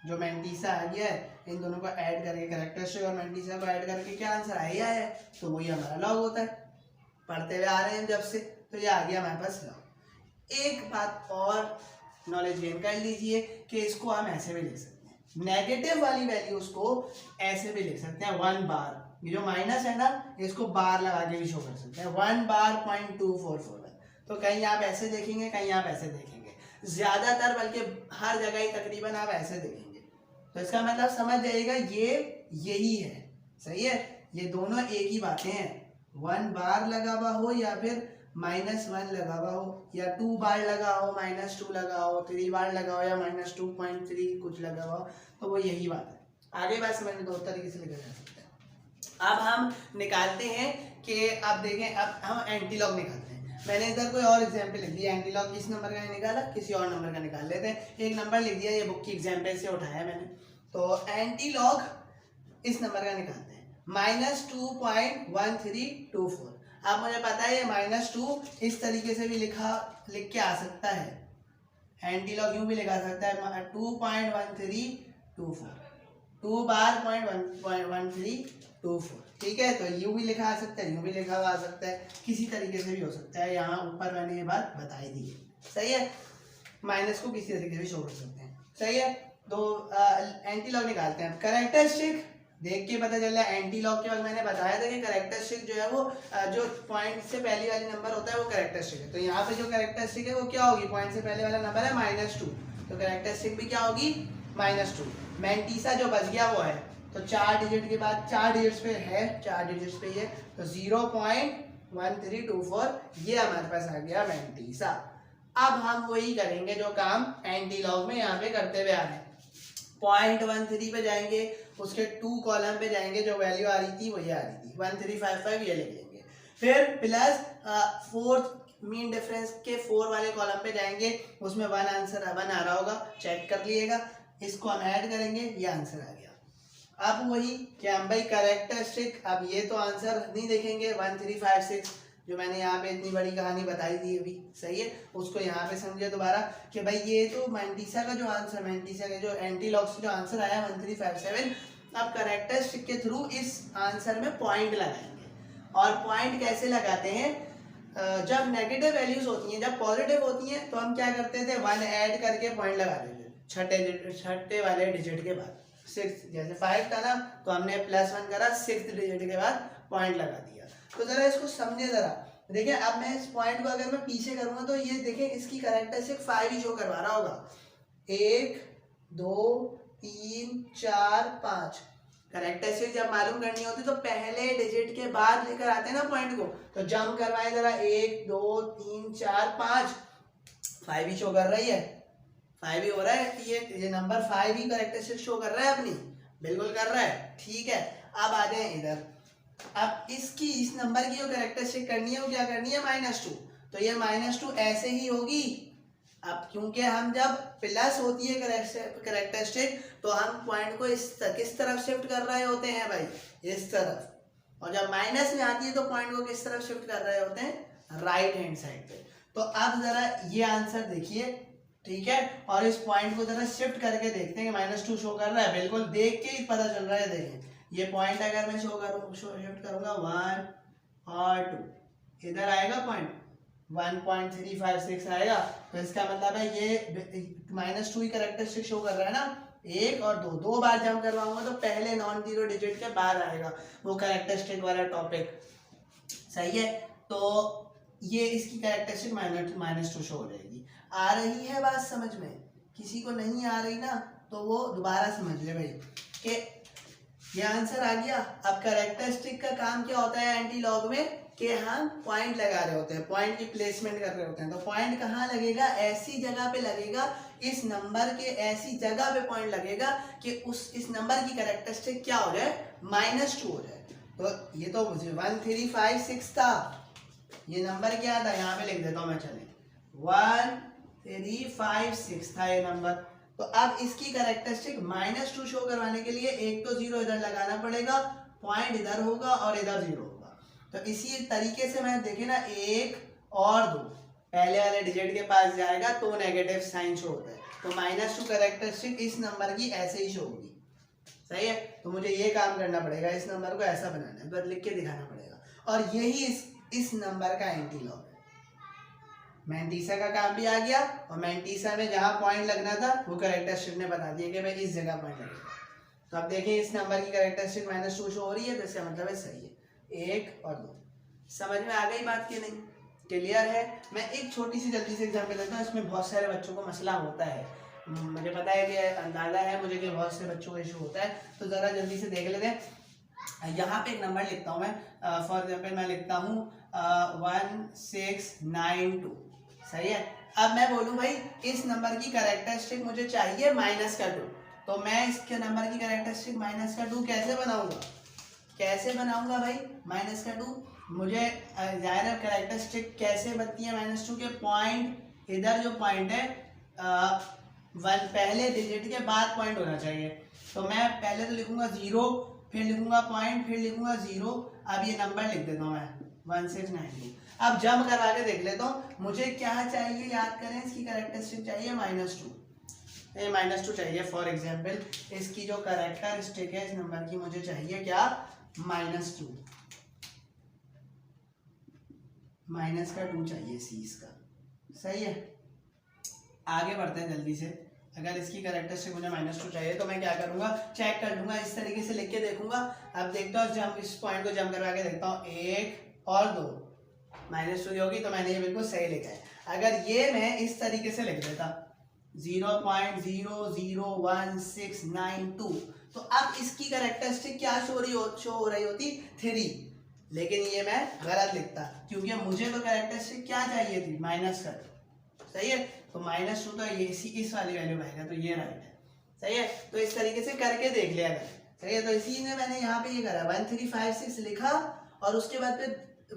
[SPEAKER 1] जो मैंटीसा आ गया है, इन दोनों को ऐड करके कैरेक्टरिस्टिक और मैंटीसा को ऐड करके क्या आंसर आया है, तो वही हमारा लॉग होता है। पढ़ते हुए आ रहे हैं जब से, तो ये आ गया हमारे पास लॉग। एक बात और नॉलेज गेन कर लीजिए कि इसको हम ऐसे भी लिख सकते हैं, नेगेटिव वाली वैल्यूज को ऐसे भी लिख सकते हैं 1 बार, ये जो माइनस है ना इसको बार लगा के भी शो कर सकते हैं 1 बार .2441। तो कहीं आप ऐसे देखेंगे, कहीं आप ऐसे देखेंगे, ज्यादातर बल्कि हर जगह ही तकरीबन आप ऐसे देखेंगे। तो इसका मतलब समझ जाइएगा ये यही है। सही है, ये दोनों एक ही बातें हैं, 1 बार लगा हुआ हो या फिर -1 लगा हुआ हो, या 2 बार लगा हो, -2 लगा हो, 3 बार लगा हो, या -2.3 कुछ लगा हो, तो वो यही बात है। आगे बात समझ में दो तरीके से लिखा जा सकता है। अब हम निकालते हैं कि अब देखें, अब हम एंटी लॉग निकालते हैं। मैंने इधर कोई और एग्जाम्पल लिख दिया, एंटी लॉग किस नंबर का निकाला, किसी और नंबर का निकाल लेते हैं। एक नंबर लिख दिया, ये बुक की एग्जाम्पल से उठाया मैंने, तो एंटी लॉग इस नंबर का निकालते हैं -2.1324। अब मुझे पता है ये -2 इस तरीके से भी लिख के आ सकता है, एंटी लॉग यूं भी लिखा सकता है 2.1324, 2 बार .1324। ठीक है, तो यूं भी लिखा आ सकता है, यूं भी लिखा आ सकता है, किसी तरीके से भी हो सकता है। यहाँ ऊपर मैंने ये बात बताई दी है। सही है, माइनस को किसी तरीके से भी शो कर सकते हैं। सही है, तो एंटी लॉग निकालते हैं। कैरेक्टरिस्टिक देख के पता चल रहा है, एंटी लॉग के बाद मैंने बताया था कि कैरेक्टरिस्टिक जो है वो जो पॉइंट से पहली वाली नंबर होता है वो कैरेक्टरिस्टिक है। तो यहाँ पे जो कैरेक्टरिस्टिक है वो क्या होगी, पॉइंट से पहले वाला नंबर है -2, तो कैरेक्टरिस्टिक भी क्या होगी -2। मैंटीसा जो बच गया वो है, तो 4 डिजिट के बाद 4 डिजिट्स पे है, 4 डिजिट्स पे है, तो 0.1324 ये हमारे पास आ गया मैंटीसा। अब हम वही करेंगे जो काम एंटी लॉग में यहाँ पे करते हुए आ रहे हैं। 0.13 पे जाएंगे, उसके 2 कॉलम पे जाएंगे, जो वैल्यू आ रही थी वही आ रही थी 1355, ये लिख लेंगे। फिर प्लस 4th मीन डिफरेंस के 4 वाले कॉलम पे जाएंगे, उसमें 1 आंसर 1 आ रहा होगा, चेक कर लिएगा, इसको हम ऐड करेंगे, ये आंसर आ गया। अब वही कि हम भाई कैरेक्टरिस्टिक, अब ये तो आंसर नहीं देखेंगे 1356 जो मैंने यहाँ पे इतनी बड़ी कहानी बताई थी अभी। सही है, उसको यहाँ पे समझे दोबारा कि भाई ये तो मैंटीसा का जो आंसर, मैंटीसा के जो एंटी लॉग से जो आंसर आया 1357, अब कैरेक्टरिस्टिक के थ्रू इस आंसर में पॉइंट लगाएंगे। और पॉइंट कैसे लगाते हैं, जब नेगेटिव वैल्यूज होती हैं, जब पॉजिटिव होती हैं तो हम क्या करते थे, 1 ऐड करके पॉइंट लगा देते, छठे वाले डिजिट के बाद। 6 जैसे 5 था ना, तो हमने +1 करा, 6th डिजिट के बाद पॉइंट लगा दिया। तो जरा इसको समझे जरा, देखिए अब मैं इस पॉइंट को अगर मैं पीछे करूंगा तो ये देखें इसकी कैरेक्टरिस्टिक 5 ही शो करवा रहा होगा, 1 2 3 4 5। कैरेक्टरिस्टिक जब मालूम करनी होती तो पहले डिजिट के बाद लेकर आते हैं ना पॉइंट को, तो जंप करवाए जरा, 1 2 3 4 5, 5 ही शो कर रही है, 5 ही हो रहा है, ये नंबर 5 ही कैरेक्टरिस्टिक शो कर रहा है अपनी, बिल्कुल कर रहा है। ठीक है, अब आ जाए इधर, अब इसकी इस नंबर की जो कैरेक्टरिस्टिक करनी है वो क्या करनी है, -2, तो ये -2 ऐसे ही होगी। अब क्योंकि हम जब प्लस होती है कैरेक्टरिस्टिक तो हम पॉइंट को किस तरफ शिफ्ट कर रहे होते हैं भाई, इस तरफ, और जब माइनस में आती है तो पॉइंट को किस तरफ शिफ्ट कर रहे होते हैं, राइट हैंड साइड पे। तो अब जरा ये आंसर देखिए, ठीक है, और इस पॉइंट को जरा शिफ्ट करके देखते हैं कि -2 शो कर रहा है, बिल्कुल देख के ही पता चल रहा है। देखें ये पॉइंट अगर मैं शिफ्ट करूंगा 1 और 2, इधर आएगा पॉइंट 1.356 आएगा, तो इसका मतलब है ये -2 ही कैरेक्टरिस्टिक शो कर रहा है ना, 1 और 2 बार जंप करवाऊंगा तो पहले नॉन जीरो डिजिट के बाद आएगा वो कैरेक्टरिस्टिक वाला टॉपिक। सही है, तो ये इसकी कैरेक्टरिस्टिक -2 शो हो जाएगी। आ रही है बात समझ में, किसी को नहीं आ रही ना तो वो दोबारा समझ ले भाई कि ये आंसर आ गया। अब कैरेक्टरिस्टिक का काम क्या होता है एंटी लॉग में, कि हम पॉइंट लगा रहे होते हैं, पॉइंट की प्लेसमेंट कर रहे होते हैं। तो पॉइंट कहाँ लगेगा, ऐसी जगह पे लगेगा इस नंबर के ऐसी जगह पे पॉइंट लगेगा कि इस नंबर की कैरेक्टरिस्टिक क्या हो जाए, -2 हो जाए। तो ये तो मुझे 1356 था, ये नंबर क्या था, यहाँ पे लिख देता हूँ मैं, चले 1356 था ये नंबर। तो अब इसकी कैरेक्टरिस्टिक -2 शो करवाने के लिए एक तो 0 इधर लगाना पड़ेगा, पॉइंट इधर होगा और इधर 0 होगा। तो इसी तरीके से मैं देखे ना, 1 और 2 पहले वाले डिजिट के पास जाएगा तो नेगेटिव साइन शो होता है। तो -2 कैरेक्टरिस्टिक इस नंबर की ऐसे ही शो होगी, सही है। तो मुझे ये काम करना पड़ेगा, इस नंबर को ऐसा बनाना है, बस लिख के दिखाना पड़ेगा। और यही इस नंबर का एंटीलॉग है। मैंटीसा का काम भी आ गया, और मैंटीसा में जहां पॉइंट लगना था वो कैरेक्टरिस्टिक ने बता दिया कि भाई इस जगह पॉइंट लगेगा। तो अब देखिए इस नंबर की कैरेक्टरिस्टिक -2 शो हो रही है, तो इसका मतलब है सही है। 1 और 2 समझ में आ गई बात की नहीं, क्लियर है। मैं एक छोटी सी जल्दी से एग्जाम्पल देता हूँ, इसमें बहुत सारे बच्चों को मसला होता है, मुझे पता है कि अंदाजा है मुझे कि बहुत से बच्चों को इशू होता है। तो ज़रा जल्दी से देख लेते हैं। यहाँ पे एक नंबर लिखता हूँ मैं, फॉर एग्जाम्पल मैं लिखता हूँ 1692, सही है। अब मैं बोलूँ भाई इस नंबर की कैरेक्टरिस्टिक मुझे चाहिए -2, तो मैं इसके नंबर की कैरेक्टरिस्टिक -2 कैसे बनाऊंगा, कैसे बनाऊंगा भाई -2? मुझे जाहिर है कैरेक्टरिस्टिक कैसे बनती है -2 के, पॉइंट इधर जो पॉइंट है पहले डिजिट के बाद पॉइंट होना चाहिए। तो मैं पहले तो लिखूंगा 0, फिर लिखूंगा पॉइंट, फिर लिखूंगा 0। अब ये नंबर लिख देता हूँ मैं 1692। अब जम करवा के देख लेता हूँ, मुझे क्या चाहिए, याद करें, इसकी कैरेक्टरिस्टिक चाहिए -2, ये -2 चाहिए। फॉर एग्जाम्पल इसकी जो कैरेक्टरिस्टिक है इस नंबर की मुझे चाहिए क्या, -2, -2 चाहिए सी इसका, सही है। आगे बढ़ते हैं जल्दी से। अगर इसकी कैरेक्टरिस्टिक मुझे -2 चाहिए तो मैं क्या करूंगा, चेक कर लूंगा, इस तरीके से लिख के देखूंगा। अब देखता हूँ, जब इस पॉइंट को जम करवा के देखता हूँ, 1 और 2 -2 की होगी, तो मैंने ये बिल्कुल सही लिखा है। अगर ये मैं इस तरीके से लिख देता 0.001692, तो अब इसकी कैरेक्टरिस्टिक क्या शो हो रही होती, 3। लेकिन ये मैं गलत लिखता, क्योंकि मुझे तो कैरेक्टरिस्टिक क्या चाहिए थी, -2, सही है। तो -2 तो ये इस वाली वैल्यू आएगा, तो ये राइट है, सही है। तो इस तरीके से करके देख लिया अगर, सही है। तो इसी ने मैंने यहाँ पे ये करा, 1356 लिखा और उसके बाद फिर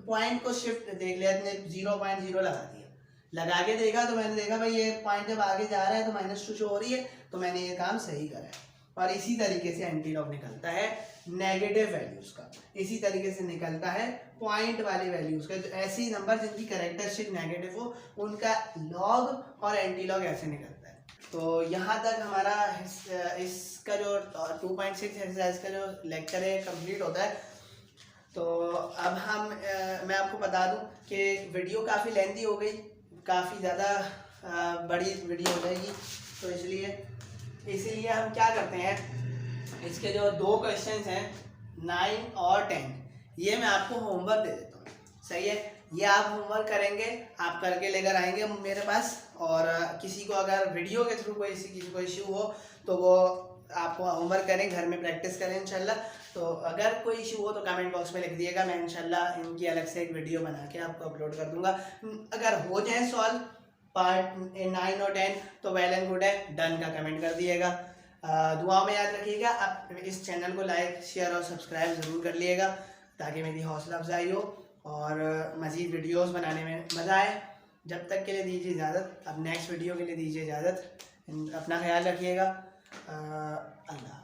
[SPEAKER 1] पॉइंट को शिफ्ट देख लिया, 0.0 लगा दिया, लगा के देखा तो मैंने देखा भाई ये पॉइंट जब आगे जा रहा है तो -2 शो हो रही है, तो मैंने ये काम सही करा है। और इसी तरीके से एंटीलॉग निकलता है नेगेटिव वैल्यूज का, इसी तरीके से निकलता है पॉइंट वाली वैल्यूज का। तो ऐसे ही नंबर जिनकी कैरेक्टरिस्टिक नेगेटिव हो उनका लॉग और एंटीलॉग ऐसे निकलता है। तो यहाँ तक हमारा इसका जो 2.6 एक्सरसाइज का जो लेक्चर है कंप्लीट होता है। तो अब मैं आपको बता दूं कि वीडियो काफ़ी लेंथी हो गई, काफ़ी ज़्यादा बड़ी वीडियो हो जाएगी, तो इसीलिए हम क्या करते हैं, इसके जो 2 क्वेश्चंस हैं 9 और 10, ये मैं आपको होमवर्क दे देता हूँ, सही है। ये आप होमवर्क करेंगे, आप करके लेकर आएंगे मेरे पास, और किसी को अगर वीडियो के थ्रू किसी को इश्यू हो तो वो आपको होमवर्क करें, घर में प्रैक्टिस करें इंशाल्लाह। तो अगर कोई इशू हो तो कमेंट बॉक्स में लिख दिएगा, मैं इंशाल्लाह इनकी अलग से एक वीडियो बना के आपको अपलोड कर दूंगा। अगर हो जाए सॉल्व पार्ट 9 और 10 तो वेल एंड गुड है, डन का कमेंट कर दिएगा। दुआओं में याद रखिएगा। आप इस चैनल को लाइक शेयर और सब्सक्राइब ज़रूर कर लिएगा ताकि मेरी हौसला अफजाई हो और मज़ीद वीडियोस बनाने में मज़ा आए। जब तक के लिए दीजिए इजाज़त, अब नेक्स्ट वीडियो के लिए दीजिए इजाज़त। अपना ख्याल रखिएगा। अल्लाह।